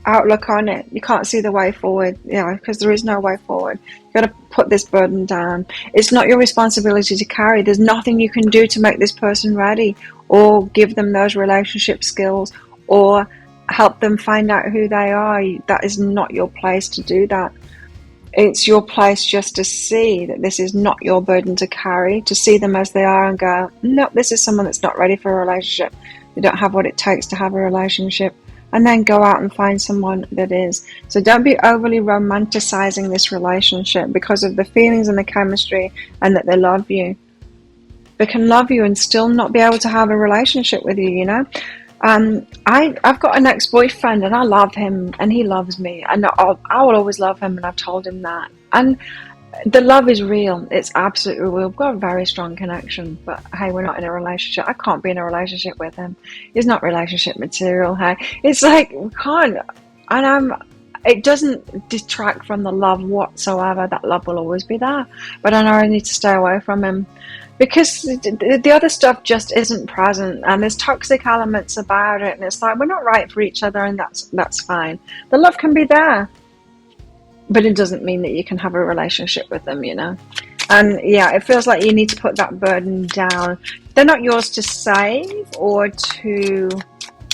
outlook on it, you can't see the way forward, you know, because there is no way forward. You've got to put this burden down. It's not your responsibility to carry. There's nothing you can do to make this person ready, or give them those relationship skills, or help them find out who they are. That is not your place to do that. It's your place just to see that this is not your burden to carry, to see them as they are and go, no, this is someone that's not ready for a relationship. They don't have what it takes to have a relationship. And then go out and find someone that is. So don't be overly romanticizing this relationship because of the feelings and the chemistry, and that they love you. They can love you and still not be able to have a relationship with you, you know. I've got an ex-boyfriend, and I love him, and he loves me, and I will always love him, and I've told him that. And the love is real. It's absolutely real. We've got a very strong connection, but hey, we're not in a relationship. I can't be in a relationship with him. He's not relationship material. Hey, it's like, we can't. And it doesn't detract from the love whatsoever. That love will always be there. But I know I need to stay away from him, because the other stuff just isn't present, and there's toxic elements about it, and it's like, we're not right for each other, and that's fine. The love can be there, but it doesn't mean that you can have a relationship with them, you know. And yeah, it feels like you need to put that burden down. They're not yours to save or to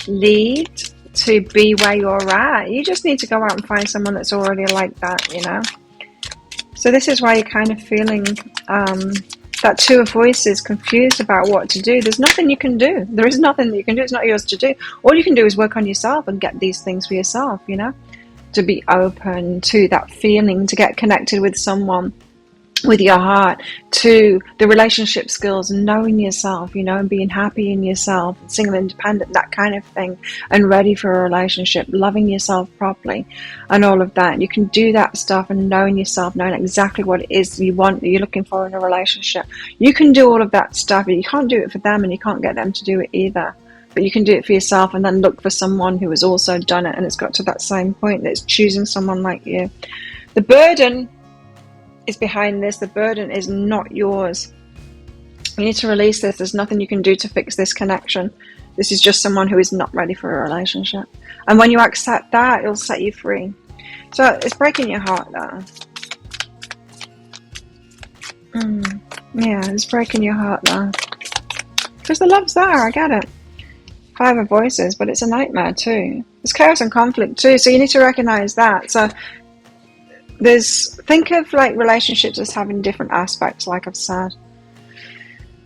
lead to be where you're at. You just need to go out and find someone that's already like that, you know. So this is why you're kind of feeling that Two of Voices, confused about what to do. There's nothing you can do. There is nothing that you can do. It's not yours to do. All you can do is work on yourself and get these things for yourself, you know. To be open to that feeling, to get connected with someone, with your heart, to the relationship skills, knowing yourself, you know, and being happy in yourself, single, independent, that kind of thing, and ready for a relationship, loving yourself properly, and all of that. You can do that stuff, and knowing yourself, knowing exactly what it is you want, that you're looking for in a relationship. You can do all of that stuff, but you can't do it for them, and you can't get them to do it either. But you can do it for yourself, and then look for someone who has also done it, and it's got to that same point, that it's choosing someone like you. The burden is behind this. The burden is not yours. You need to release this. There's nothing you can do to fix this connection. This is just someone who is not ready for a relationship. And when you accept that, it'll set you free. So it's breaking your heart, though. Yeah, it's breaking your heart, though. Because the love's there, I get it. Five of Voices, but it's a nightmare too. There's chaos and conflict too, so you need to recognize that. So think of like relationships as having different aspects, like I've said.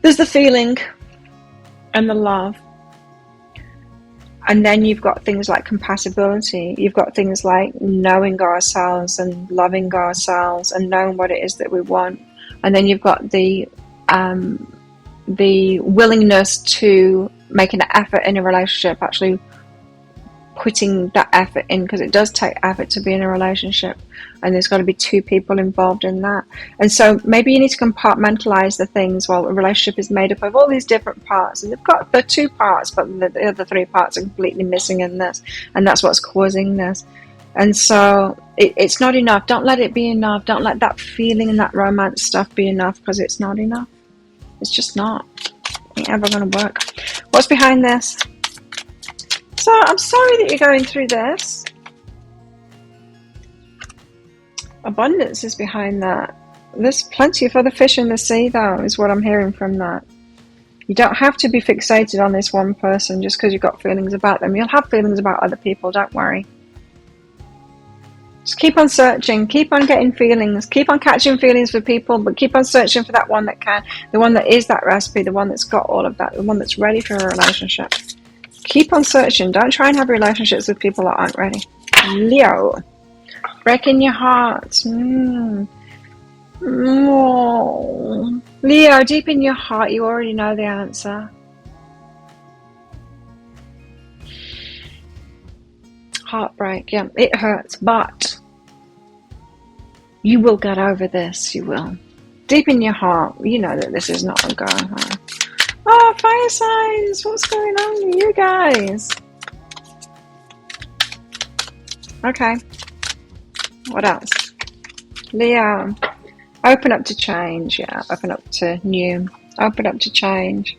There's the feeling and the love, and then you've got things like compatibility. You've got things like knowing ourselves and loving ourselves and knowing what it is that we want, and then you've got the willingness to make an effort in a relationship, actually putting that effort in, because it does take effort to be in a relationship, and there's got to be two people involved in that. And so maybe you need to compartmentalize the things. Well, a relationship is made up of all these different parts, and they've got the two parts, but the other three parts are completely missing in this, and that's what's causing this. And so it's not enough. Don't let it be enough. Don't let that feeling and that romance stuff be enough, because it's not enough. It's just not. It ain't ever going to work. What's behind this? So I'm sorry that you're going through this. Abundance is behind that. There's plenty of other fish in the sea, though, is what I'm hearing from that. You don't have to be fixated on this one person just because you've got feelings about them. You'll have feelings about other people, don't worry. Just keep on searching, keep on getting feelings, keep on catching feelings for people, but keep on searching for that one that can, the one that is that recipe, the one that's got all of that, the one that's ready for a relationship. Keep on searching. Don't try and have relationships with people that aren't ready. Leo, breaking your heart. Oh. Leo, deep in your heart, you already know the answer. Heartbreak, yeah, it hurts, but you will get over this. You will. Deep in your heart, you know that this is not a go. Huh? Oh, fire signs, what's going on with you guys? Okay, what else? Leo, open up to change. Yeah, open up to new. Open up to change.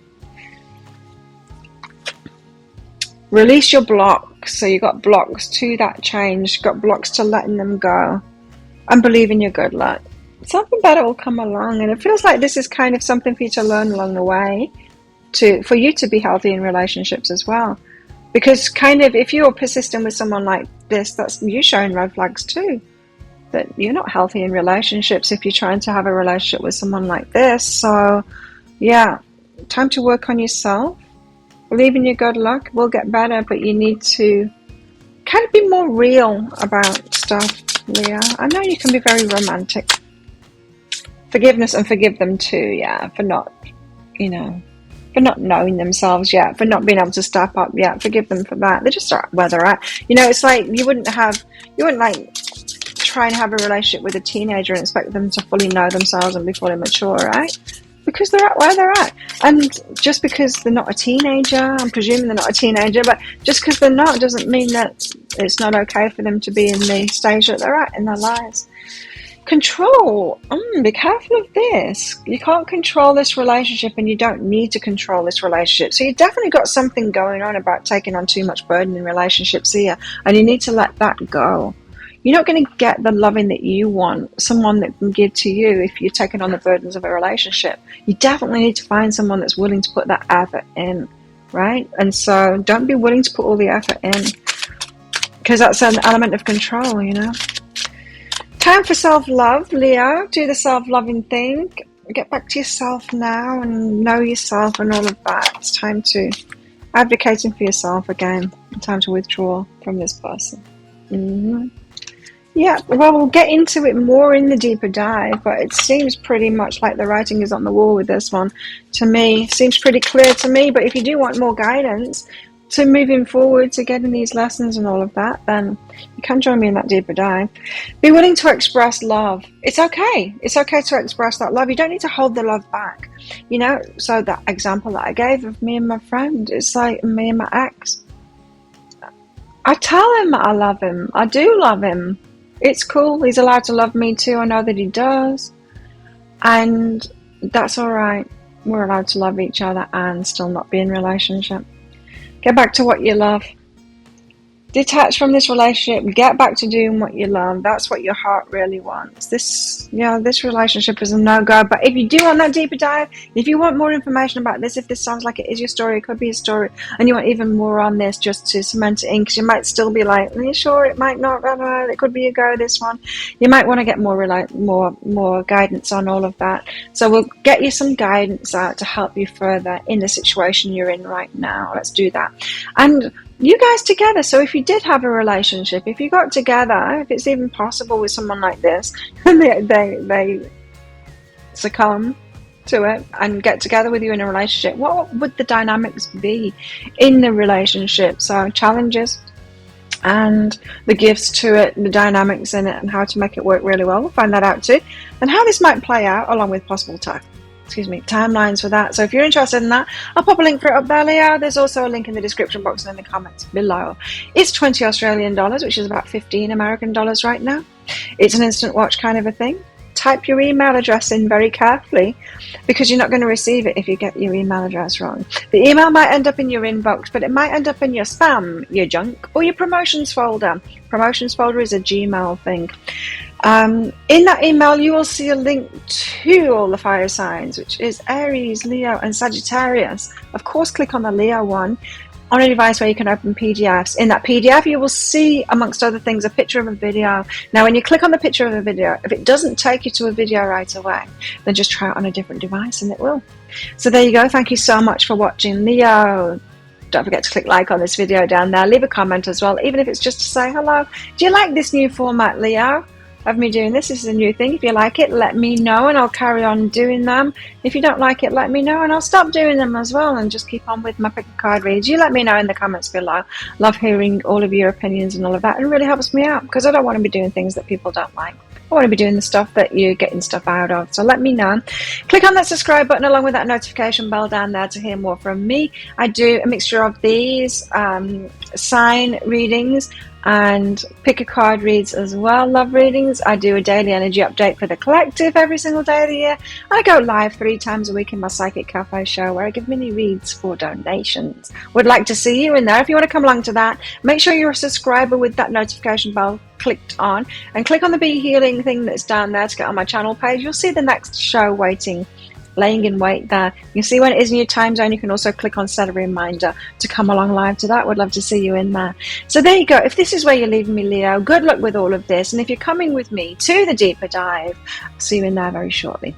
Release your blocks. So you got blocks to that change. You got blocks to letting them go. And believe in your good luck. Something better will come along. And it feels like this is kind of something for you to learn along the way. For you to be healthy in relationships as well. Because kind of if you're persistent with someone like this, that's you showing red flags too. That you're not healthy in relationships if you're trying to have a relationship with someone like this. So yeah, time to work on yourself. Believe in your good luck. We'll get better, but you need to kind of be more real about stuff, Leo. I know you can be very romantic. Forgiveness and forgive them too, yeah, for not, for not knowing themselves yet, for not being able to step up yet. Forgive them for that. They're just where they're at. It's like you wouldn't like try and have a relationship with a teenager and expect them to fully know themselves and be fully mature, right? Because they're at where they're at. And just because they're not a teenager, I'm presuming they're not a teenager, but just because they're not doesn't mean that it's not okay for them to be in the stage that they're at in their lives. Control. Be careful of this. You can't control this relationship and you don't need to control this relationship. So you definitely got something going on about taking on too much burden in relationships here, and you need to let that go. You're not going to get the loving that you want, someone that can give to you if you're taking on the burdens of a relationship. You definitely need to find someone that's willing to put that effort in, right? And so don't be willing to put all the effort in, because that's an element of control, Time for self-love, Leo. Do the self-loving thing. Get back to yourself now and know yourself and all of that. It's time to advocating for yourself again. Time to withdraw from this person. Yeah, well, we'll get into it more in the deeper dive, but it seems pretty much like the writing is on the wall with this one. To me, seems pretty clear to me, but if you do want more guidance to moving forward, to getting these lessons and all of that, then you can join me in that deeper dive. Be willing to express love. It's okay. It's okay to express that love. You don't need to hold the love back. So that example that I gave of me and my friend, it's like me and my ex. I tell him I love him. I do love him. It's cool. He's allowed to love me too. I know that he does. And that's all right. We're allowed to love each other and still not be in a relationship. Get back to what you love. Detach from this relationship. Get back to doing what you love. That's what your heart really wants. This relationship is a no-go. But if you do want that deeper dive, if you want more information about this, if this sounds like it is your story, it could be a story, and you want even more on this just to cement it in, because you might still be like, are you sure? It might not. It could be a go, this one. You might want to get more guidance on all of that. So we'll get you some guidance out to help you further in the situation you're in right now. Let's do that. And you guys together, so if you did have a relationship, if you got together, if it's even possible with someone like this, and they succumb to it and get together with you in a relationship, what would the dynamics be in the relationship? So challenges and the gifts to it, the dynamics in it, and how to make it work really well. We'll find that out too, and how this might play out along with possible timelines for that. So if you're interested in that, I'll pop a link for it up there, Leo. There's also a link in the description box and in the comments below. It's 20 Australian dollars, which is about 15 American dollars right now. It's an instant watch kind of a thing. Type your email address in very carefully, because you're not going to receive it if you get your email address wrong. The email might end up in your inbox, but it might end up in your spam, your junk, or your promotions folder. Promotions folder is a Gmail thing. In that email, you will see a link to all the fire signs, which is Aries, Leo, and Sagittarius. Of course, click on the Leo one on a device where you can open PDFs. In that PDF, you will see, amongst other things, a picture of a video. Now, when you click on the picture of a video, if it doesn't take you to a video right away, then just try it on a different device and it will. So there you go. Thank you so much for watching, Leo. Don't forget to click like on this video down there. Leave a comment as well, even if it's just to say hello. Do you like this new format, Leo? of me doing this. This is a new thing. If you like it, let me know and I'll carry on doing them. If you don't like it, let me know and I'll stop doing them as well and just keep on with my pick a card reads. You let me know in the comments below. Love hearing all of your opinions and all of that. It really helps me out because I don't want to be doing things that people don't like. I want to be doing the stuff that you're getting stuff out of. So let me know. Click on that subscribe button along with that notification bell down there to hear more from me. I do a mixture of these sign readings and pick a card reads as well, love readings. I do a daily energy update for the collective every single day of the year. I go live 3 times a week in my Psychic Cafe show where I give mini reads for donations. Would like to see you in there. If you want to come along to that, make sure you're a subscriber with that notification bell clicked on and click on the Be Healing thing that's down there to get on my channel page. You'll see the next show waiting, laying in wait there. You see when it is in your time zone. You can also click on set a reminder to come along live to that. Would love to see you in there. So there you go. If this is where you're leaving me, Leo, good luck with all of this. And if you're coming with me to the deeper dive, I'll see you in there very shortly.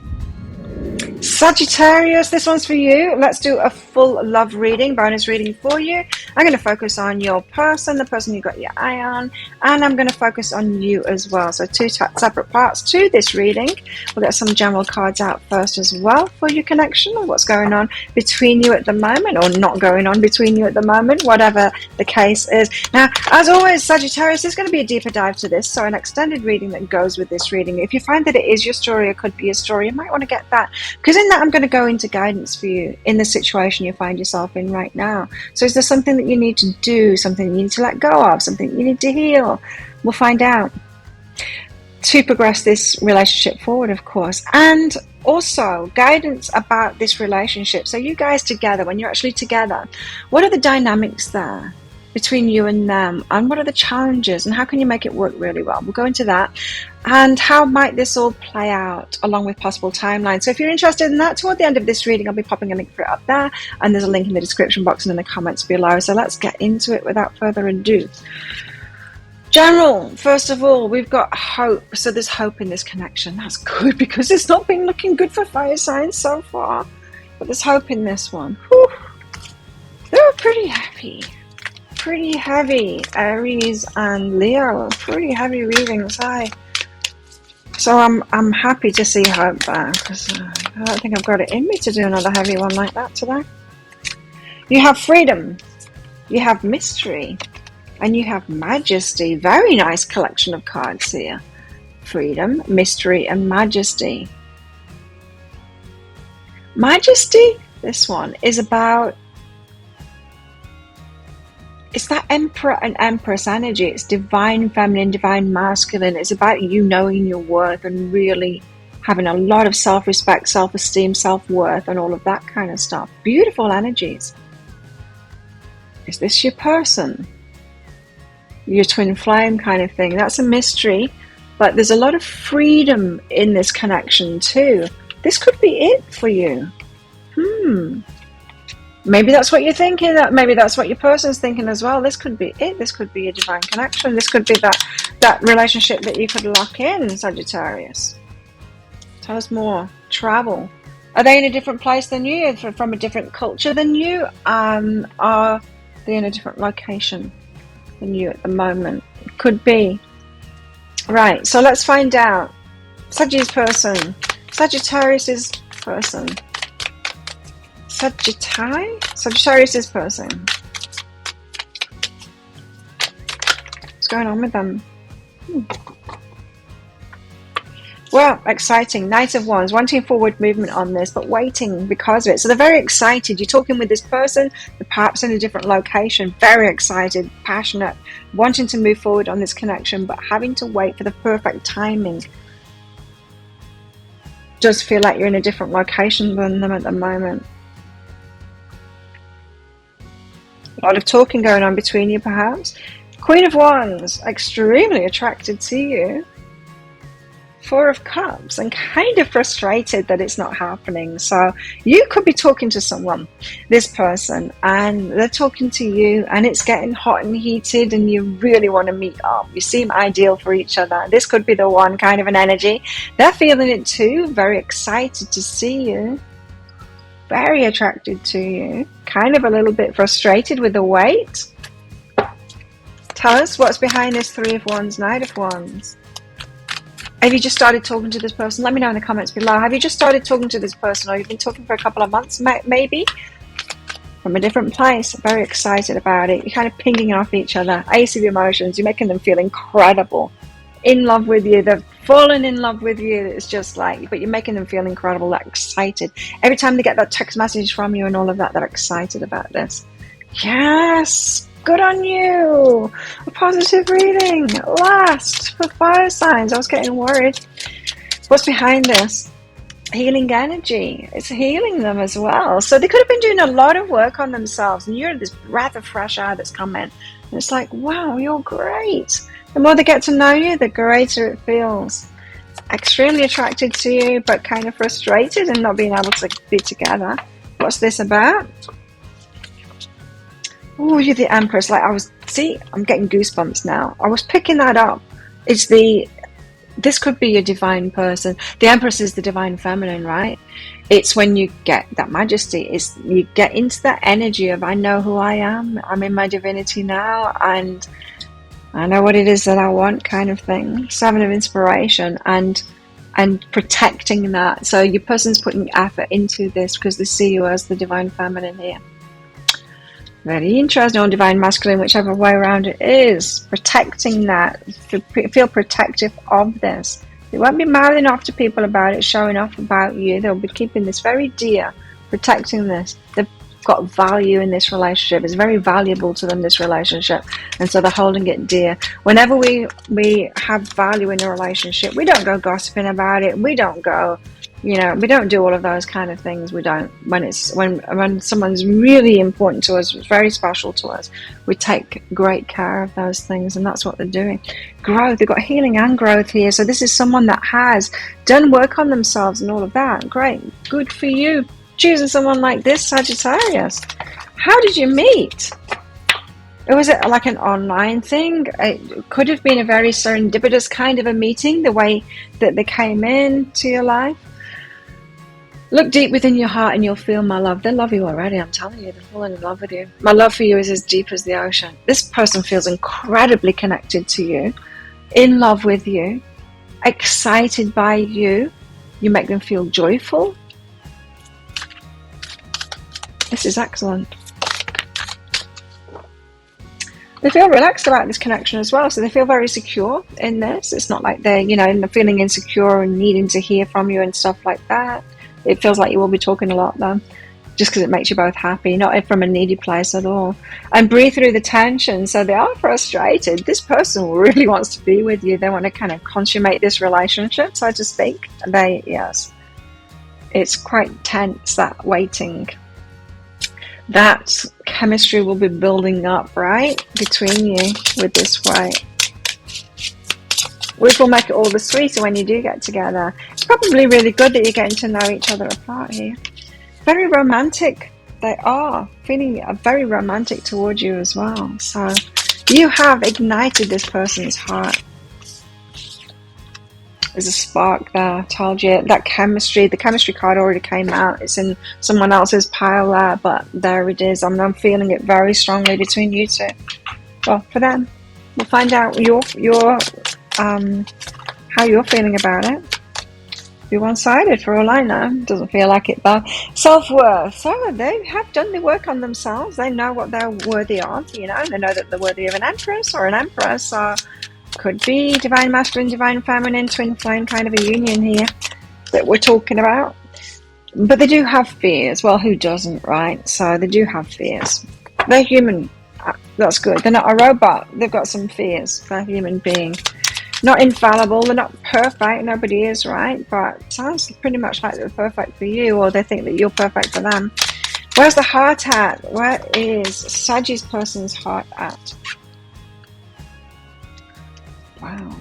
Sagittarius, this one's for you. Let's do a full love reading, bonus reading for you. I'm going to focus on your person, the person you got your eye on, and I'm going to focus on you as well. So 2 separate parts to this reading. We'll get some general cards out first as well for your connection and what's going on between you at the moment, or not going on between you at the moment, whatever the case is. Now, as always, Sagittarius, there's going to be a deeper dive to this, so an extended reading that goes with this reading. If you find that it is your story or could be a story, you might want to get that, because in that I'm going to go into guidance for you in the situation you find yourself in right now. So is there something that you need to do, something you need to let go of, something you need to heal? We'll find out to progress this relationship forward, of course. And also guidance about this relationship. So you guys together, when you're actually together, what are the dynamics there between you and them, and what are the challenges, and how can you make it work really well? We'll go into that, and how might this all play out along with possible timelines. So if you're interested in that, toward the end of this reading I'll be popping a link for it up there, and there's a link in the description box and in the comments below. So let's get into it without further ado. General, first of all, we've got hope. So there's hope in this connection. That's good, because it's not been looking good for fire signs so far, but there's hope in this one. Whew. They're pretty heavy, Aries and Leo, pretty heavy readings. So I'm happy to see hope there, because I don't think I've got it in me to do another heavy one like that today. You have freedom, you have mystery, and you have majesty. Very nice collection of cards here. Freedom, mystery, and majesty. Majesty, this one, is about, it's that Emperor and Empress energy. It's divine feminine, divine masculine. It's about you knowing your worth and really having a lot of self-respect, self-esteem, self-worth, and all of that kind of stuff. Beautiful energies. Is this your person? Your twin flame kind of thing. That's a mystery, but there's a lot of freedom in this connection too. This could be it for you. Maybe that's what you're thinking. Maybe that's what your person's thinking as well. This could be it. This could be a divine connection. This could be that relationship that you could lock in, Sagittarius. Tell us more. Travel. Are they in a different place than you? From a different culture than you? Are they in a different location than you at the moment? Could be. Right, so let's find out. Sagittarius person. Sagittarius's person. Sagittarius's person. What's going on with them? Well, exciting. Knight of Wands, wanting forward movement on this, but waiting because of it. So they're very excited. You're talking with this person, they're perhaps in a different location, very excited, passionate, wanting to move forward on this connection, but having to wait for the perfect timing. Does feel like you're in a different location than them at the moment. A lot of talking going on between you, perhaps. Queen of Wands, extremely attracted to you. 4 of Cups, and kind of frustrated that it's not happening. So you could be talking to someone, this person, and they're talking to you, and it's getting hot and heated, and you really want to meet up. You seem ideal for each other. This could be the one, kind of an energy. They're feeling it too, very excited to see you. Very attracted to you, kind of a little bit frustrated with the wait. Tell us what's behind this 3 of Wands, Knight of Wands. Have you just started talking to this person? Let me know in the comments below. Have you just started talking to this person, or you've been talking for a couple of months, maybe? From a different place. Very excited about it. You're kind of pinging off each other. Ace of emotions. You're making them feel incredible. In love with you. They've fallen in love with you. It's just like, but you're making them feel incredible. They're excited. Every time they get that text message from you and all of that, they're excited about this. Yes! Good on you! A positive reading. Last for fire signs. I was getting worried. What's behind this? Healing energy. It's healing them as well. So they could have been doing a lot of work on themselves, and you're this breath of fresh air that's come in. And it's like, wow, you're great. The more they get to know you, the greater it feels. Extremely attracted to you, but kind of frustrated and not being able to be together. What's this about? Oh, you're the Empress. Like I'm getting goosebumps now. I was picking that up. This could be your divine person. The Empress is the divine feminine, right? It's when you get that majesty. You get into that energy of, I know who I am. I'm in my divinity now, and I know what it is that I want, kind of thing. 7 of inspiration and protecting that. So your person's putting effort into this because they see you as the divine feminine here. Very interesting, or divine masculine, whichever way around it is. Protecting that. Feel protective of this. They won't be mouthing off to people about it, showing off about you. They'll be keeping this very dear, protecting this. They've got value in this relationship. It's very valuable to them, this relationship. And so they're holding it dear. Whenever we have value in a relationship, we don't go gossiping about it. We don't go... we don't do all of those kind of things. We don't. When someone's really important to us, very special to us, we take great care of those things, and that's what they're doing. Growth. They've got healing and growth here. So this is someone that has done work on themselves and all of that. Great. Good for you. Choosing someone like this, Sagittarius. How did you meet? Was it like an online thing? It could have been a very serendipitous kind of a meeting, the way that they came into your life. Look deep within your heart and you'll feel my love. They love you already, I'm telling you. They're falling in love with you. My love for you is as deep as the ocean. This person feels incredibly connected to you, in love with you, excited by you. You make them feel joyful. This is excellent. They feel relaxed about this connection as well, so they feel very secure in this. It's not like they're, they're feeling insecure and needing to hear from you and stuff like that. It feels like you will be talking a lot though, just because it makes you both happy, not from a needy place at all. And breathe through the tension. So they are frustrated. This person really wants to be with you. They want to kind of consummate this relationship, so to speak. Yes, it's quite tense, that waiting. That chemistry will be building up, right, between you with this white. Which will make it all the sweeter when you do get together. It's probably really good that you're getting to know each other apart here. Very romantic they are. Feeling very romantic towards you as well. So you have ignited this person's heart. There's a spark there. I told you. That chemistry, the chemistry card already came out. It's in someone else's pile there, but there it is. I'm feeling it very strongly between you two. Well, for them. We'll find out how you're feeling about it. Be one-sided for all I know. Doesn't feel like it though. Self-worth. So they have done the work on themselves. They know what they're worthy of. They know that they're worthy of an empress or an empress. Or could be divine masculine, divine feminine, twin flame kind of a union here that we're talking about. But they do have fears. Well, who doesn't, right? So they do have fears. They're human. That's good. They're not a robot. They've got some fears. They're a human being. Not infallible. They're not perfect. Nobody is, right? But it sounds pretty much like they're perfect for you, or they think that you're perfect for them. Where's the heart at? Where is Sagittarius person's heart at? Wow.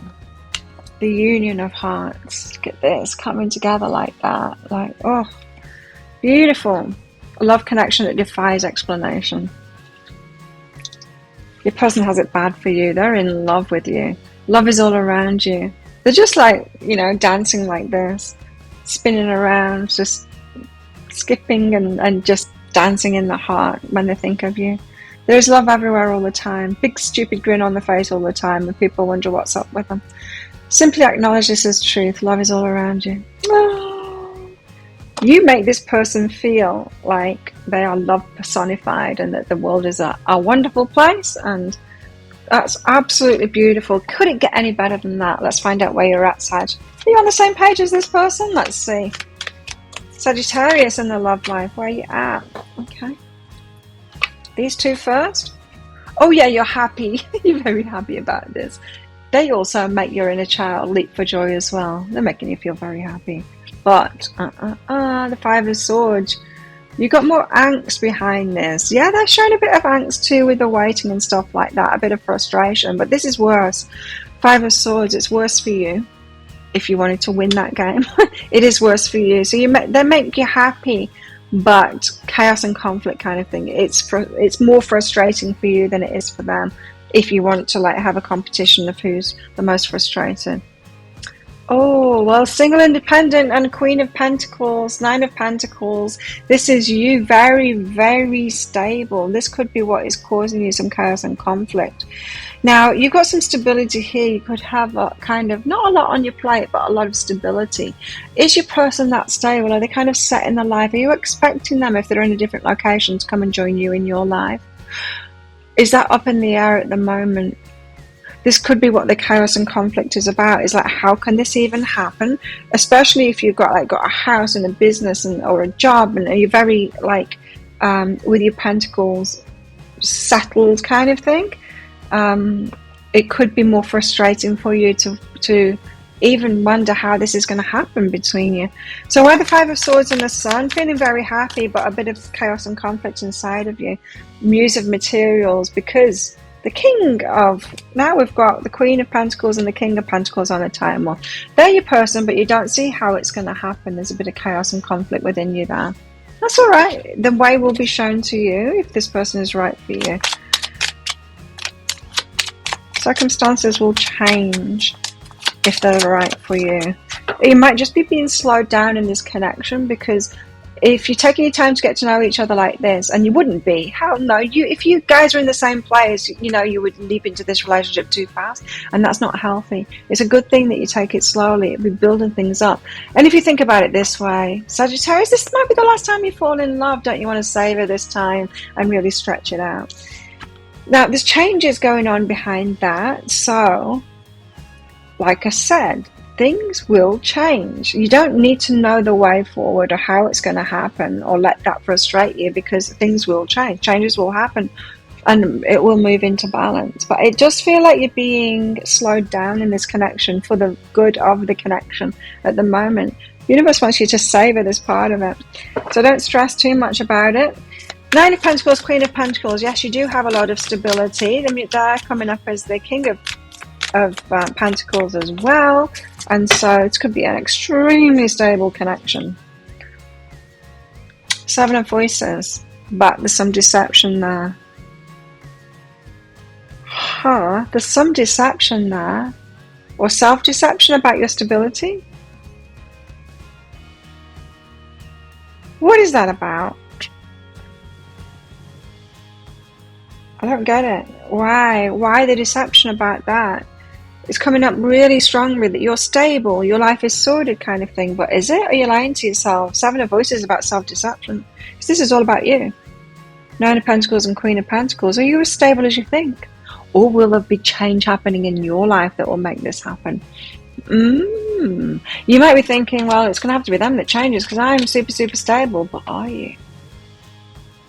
The union of hearts. Look at this. Coming together like that. Like, oh. Beautiful. A love connection that defies explanation. Your person has it bad for you. They're in love with you. Love is all around you. They're just like, dancing like this. Spinning around, just skipping and just dancing in the heart when they think of you. There's love everywhere all the time. Big stupid grin on the face all the time, and people wonder what's up with them. Simply acknowledge this as truth. Love is all around you. You make this person feel like they are love personified and that the world is a wonderful place, and that's absolutely beautiful. Couldn't get any better than that. Let's find out where you're at, Sag. Are you on the same page as this person? Let's see. Sagittarius in the love life, where are you at? Okay. These two first. Oh yeah, you're happy. You're very happy about this. They also make your inner child leap for joy as well. They're making you feel very happy. But, the Five of Swords. You got more angst behind this. Yeah, they're showing a bit of angst too with the waiting and stuff like that. A bit of frustration. But this is worse. Five of Swords, it's worse for you. If you wanted to win that game. It is worse for you. So they make you happy. But chaos and conflict kind of thing. It's more frustrating for you than it is for them. If you want to like have a competition of who's the most frustrated. Oh, well, single, independent, and Queen of Pentacles, Nine of Pentacles. This is you, very, very stable. This could be what is causing you some chaos and conflict. Now, you've got some stability here. You could have a kind of, not a lot on your plate, but a lot of stability. Is your person that stable? Are they kind of set in their life? Are you expecting them, if they're in a different location, to come and join you in your life? Is that up in the air at the moment? This could be what the chaos and conflict is about. Is like, how can this even happen? Especially if you've got a house and a business or a job, and you're very like with your pentacles settled kind of thing. It could be more frustrating for you to even wonder how this is going to happen between you. So we're the Five of Swords and the Sun, feeling very happy, but a bit of chaos and conflict inside of you. Muse of Materials, because now we've got the Queen of Pentacles and the King of Pentacles on a timer. They're your person, but you don't see how it's going to happen. There's a bit of chaos and conflict within you there. That's all right. The way will be shown to you if this person is right for you. Circumstances will change if they're right for you. You might just be being slowed down in this connection, because if you're taking your time to get to know each other like this, and you wouldn't be, hell no, if you guys are in the same place, you would leap into this relationship too fast, and that's not healthy. It's a good thing that you take it slowly. It'll be building things up. And if you think about it this way, Sagittarius, this might be the last time you fall in love. Don't you want to savor this time and really stretch it out? Now, there's changes going on behind that, so like I said, things will change. You don't need to know the way forward or how it's going to happen, or let that frustrate you, because things will change. Changes will happen and it will move into balance. But it does feel like you're being slowed down in this connection for the good of the connection at the moment. The universe wants you to savor this part of it. So don't stress too much about it. Nine of Pentacles, Queen of Pentacles. Yes, you do have a lot of stability. They're coming up as the King of Pentacles as well, and so it could be an extremely stable connection. Seven of Voices, but there's some deception there. There's some deception there, or self-deception about your stability. What is that about? I don't get it. Why the deception about that? It's coming up really strongly that you're stable, your life is sorted kind of thing. But is it? Are you lying to yourself? Seven of Voices is about self-deception. Because this is all about you. Nine of Pentacles and Queen of Pentacles. Are you as stable as you think? Or will there be change happening in your life that will make this happen? You might be thinking, well, it's going to have to be them that changes, because I'm super, super stable. But are you?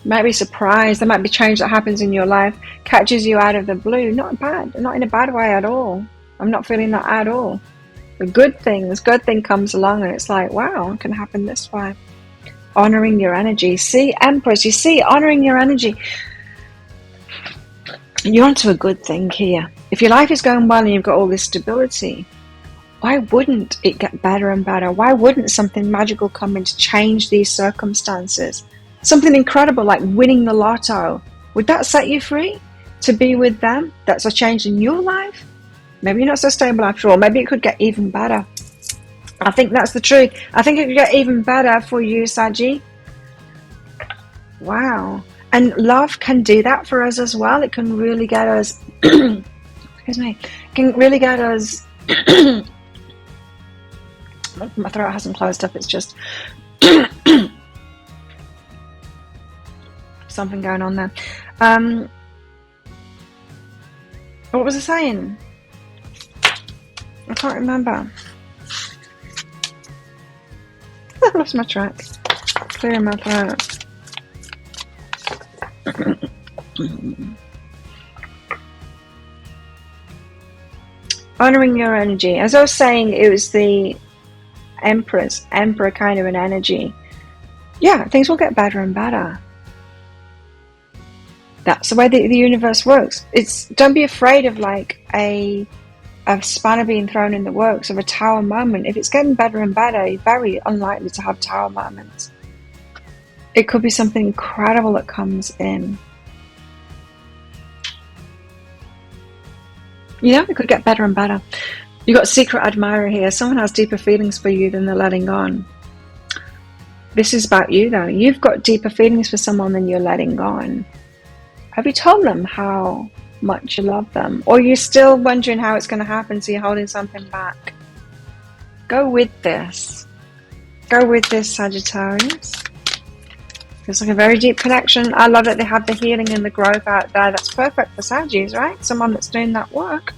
You might be surprised. There might be change that happens in your life, catches you out of the blue. Not in a bad way at all. I'm not feeling that at all. The good thing comes along, and it's like, wow, it can happen this way. Honoring your energy. See, Empress, you see, honoring your energy. You're onto a good thing here. If your life is going well and you've got all this stability, why wouldn't it get better and better? Why wouldn't something magical come in to change these circumstances? Something incredible like winning the lotto. Would that set you free to be with them? That's a change in your life? Maybe you're not so stable after all. Maybe it could get even better. I think that's the truth. I think it could get even better for you, Saggy. Wow. And love can do that for us as well. It can really get us excuse me. It can really get us My throat hasn't closed up, it's just something going on there. What was I saying? I can't remember. I lost my track. Clearing my throat. Honoring your energy. As I was saying, it was the emperor kind of an energy. Yeah, things will get better and better. That's the way the universe works. Don't be afraid of like a spanner being thrown in the works, of a tower moment. If it's getting better and better, you're very unlikely to have tower moments. It could be something incredible that comes in. You know, it could get better and better. You've got a secret admirer here. Someone has deeper feelings for you than they're letting on. This is about you, though. You've got deeper feelings for someone than you're letting on. Have you told them how much you love them? Or you're still wondering how it's going to happen, so you're holding something back? Go with this. Go with this, Sagittarius. Feels like a very deep connection. I love that they have the healing and the growth out there. That's perfect for Saggies, right? Someone that's doing that work.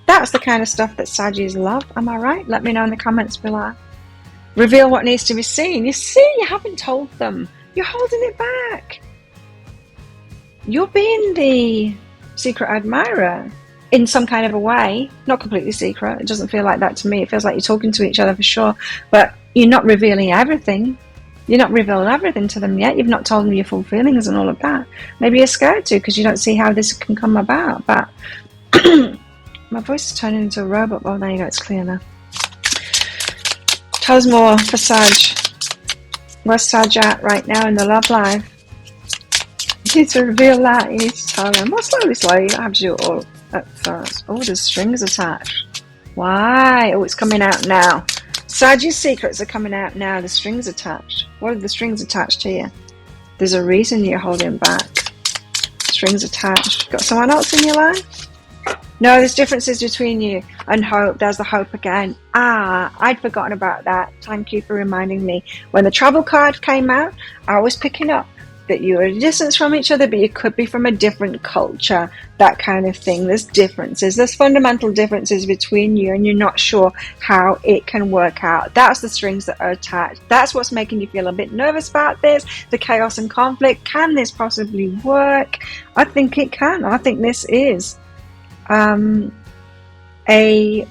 That's the kind of stuff that Saggies love. Am I right? Let me know in the comments below. Reveal what needs to be seen. You see, you haven't told them. You're holding it back. You're being the secret admirer in some kind of a way. Not completely secret. It doesn't feel like that to me. It feels like you're talking to each other for sure. But you're not revealing everything. You're not revealing everything to them yet. You've not told them your full feelings and all of that. Maybe you're scared to because you don't see how this can come about. But my voice is turning into a robot. Well, there you go. It's clear now. Tell us more for Sag. Where's Sag at right now in the love life? You need to reveal that. You need to tell them. Well, slowly. You don't have to do it all at first. Oh, there's strings attached. Why? Oh, it's coming out now. Sag's secrets are coming out now. The strings attached. What are the strings attached here? There's a reason you're holding back. Strings attached. Got someone else in your life? No, there's differences between you and hope. There's the hope again. I'd forgotten about that. Thank you for reminding me. When the travel card came out, I was picking up that you are a distance from each other, but you could be from a different culture, that kind of thing. There's differences. There's fundamental differences between you, and you're not sure how it can work out. That's the strings that are attached. That's what's making you feel a bit nervous about this, the chaos and conflict. Can this possibly work? I think it can. I think this is a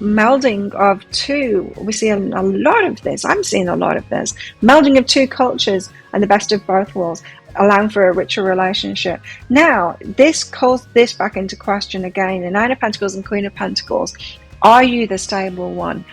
melding of two. We see a lot of this. I'm seeing a lot of this. Melding of two cultures and the best of both worlds, allowing for a richer relationship. Now, this calls this back into question again. The Nine of Pentacles and Queen of Pentacles. Are you the stable one?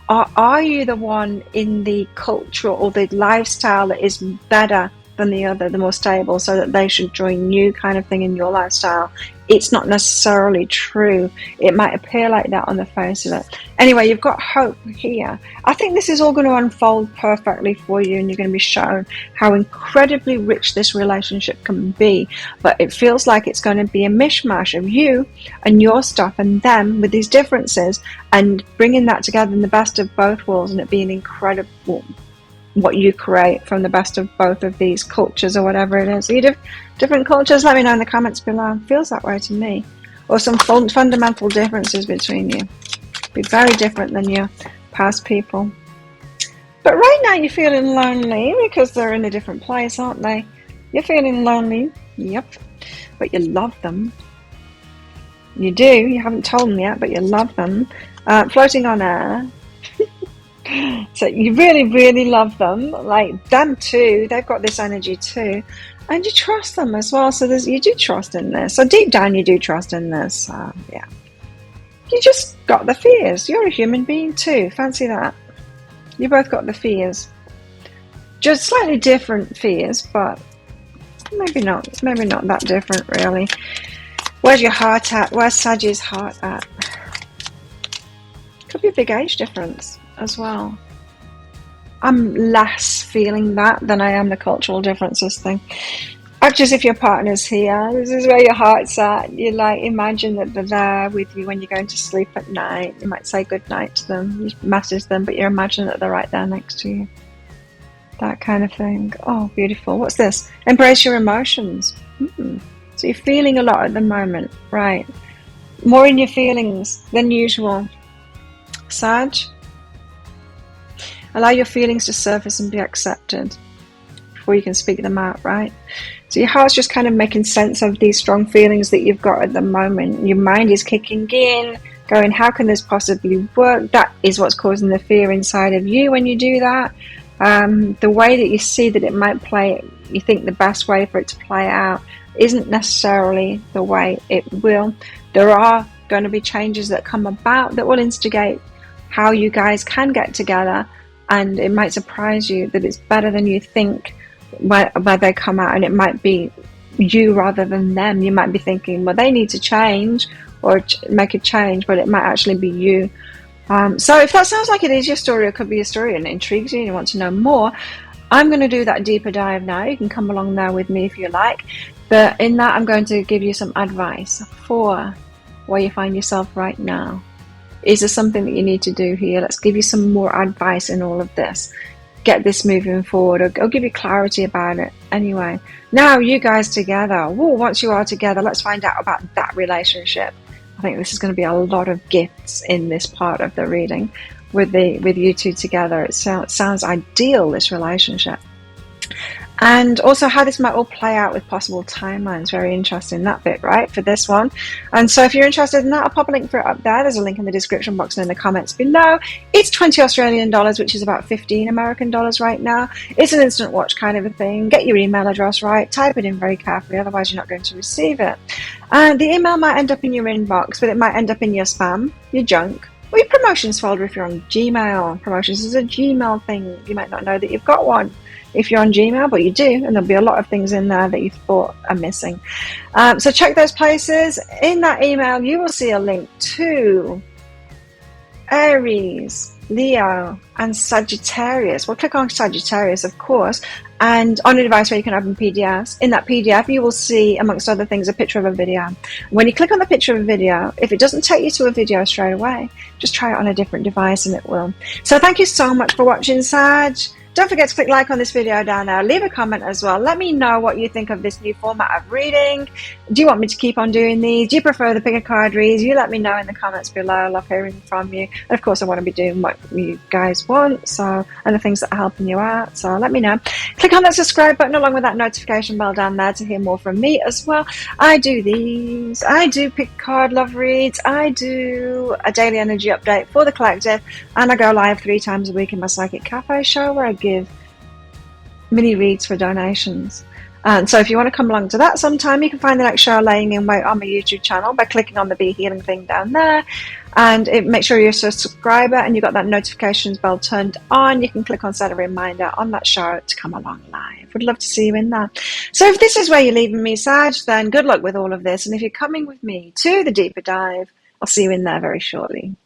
Are you the one in the culture or the lifestyle that is better than the other, the more stable, so that they should join you kind of thing in your lifestyle? It's not necessarily true. It might appear like that on the face of it. Anyway, you've got hope here. I think this is all going to unfold perfectly for you, and you're going to be shown how incredibly rich this relationship can be. But it feels like it's going to be a mishmash of you and your stuff and them with these differences, and bringing that together in the best of both worlds, and it being incredible what you create from the best of both of these cultures, or whatever it is. Are you different cultures? Let me know in the comments below. It feels that way to me. Or some fundamental differences between you. Be very different than your past people. But right now you're feeling lonely because they're in a different place, aren't they? You're feeling lonely. Yep. But you love them. You do. You haven't told them yet, but you love them. Floating on air. So you really, really love them, like them too. They've got this energy too, and you trust them as well. So you do trust in this. So deep down, you do trust in this. Yeah, you just got the fears. You're a human being too. Fancy that. You both got the fears, just slightly different fears, but maybe not. Maybe not that different, really. Where's your heart at? Where's Sag's heart at? Could be a big age difference as well. I'm less feeling that than I am the cultural differences thing. Act as if your partner's here. This is where your heart's at. You like imagine that they're there with you when you're going to sleep at night. You might say good night to them, you message them, but you imagine that they're right there next to you. That kind of thing. Oh, beautiful. What's this? Embrace your emotions. So you're feeling a lot at the moment, right? More in your feelings than usual. Sag, allow your feelings to surface and be accepted before you can speak them out, right? So your heart's just kind of making sense of these strong feelings that you've got at the moment. Your mind is kicking in, going, how can this possibly work? That is what's causing the fear inside of you when you do that. The way that you see that it might play, you think the best way for it to play out isn't necessarily the way it will. There are going to be changes that come about that will instigate how you guys can get together, and it might surprise you that it's better than you think where they come out, and it might be you rather than them. You might be thinking, well, they need to change or make a change, but it might actually be you. So if that sounds like it is your story, or could be your story, and it intrigues you and you want to know more, I'm going to do that deeper dive now. You can come along there with me if you like. But in that, I'm going to give you some advice for where you find yourself right now. Is there something that you need to do here? Let's give you some more advice in all of this. Get this moving forward, or give you clarity about it. Anyway, now you guys together. Once you are together, let's find out about that relationship. I think this is going to be a lot of gifts in this part of the reading with you two together. It sounds ideal, this relationship. And also how this might all play out with possible timelines. Very interesting, that bit, right, for this one. And so if you're interested in that, I'll pop a link for it up there. There's a link in the description box and in the comments below. It's 20 Australian dollars, which is about 15 American dollars right now. It's an instant watch kind of a thing. Get your email address right. Type it in very carefully, otherwise you're not going to receive it. And the email might end up in your inbox, but it might end up in your spam, your junk, or your promotions folder if you're on Gmail. Promotions is a Gmail thing. You might not know that you've got one if you're on Gmail, but you do, and there'll be a lot of things in there that you thought are missing. So check those places. In that email, you will see a link to Aries, Leo, and Sagittarius. Well, click on Sagittarius, of course, and on a device where you can open PDFs. In that PDF, you will see, amongst other things, a picture of a video. When you click on the picture of a video, if it doesn't take you to a video straight away, just try it on a different device and it will. So thank you so much for watching, Sag. Don't forget to click like on this video down there. Leave a comment as well. Let me know what you think of this new format of reading. Do you want me to keep on doing these? Do you prefer the pick a card reads? You let me know in the comments below. I love hearing from you. And of course, I want to be doing what you guys want, and the things that are helping you out. So let me know. Click on that subscribe button along with that notification bell down there to hear more from me as well. I do these. I do pick card love reads. I do a daily energy update for the collective. And I go live 3 times a week in my Psychic Cafe show where I give mini reads for donations. And so if you want to come along to that sometime, you can find the next show laying in wait on my YouTube channel by clicking on the Be Healing thing down there. And make sure you're a subscriber and you've got that notifications bell turned on. You can click on set a reminder on that show to come along live. Would love to see you in there. So if this is where you're leaving me, Sag, then good luck with all of this. And if you're coming with me to the deeper dive, I'll see you in there very shortly.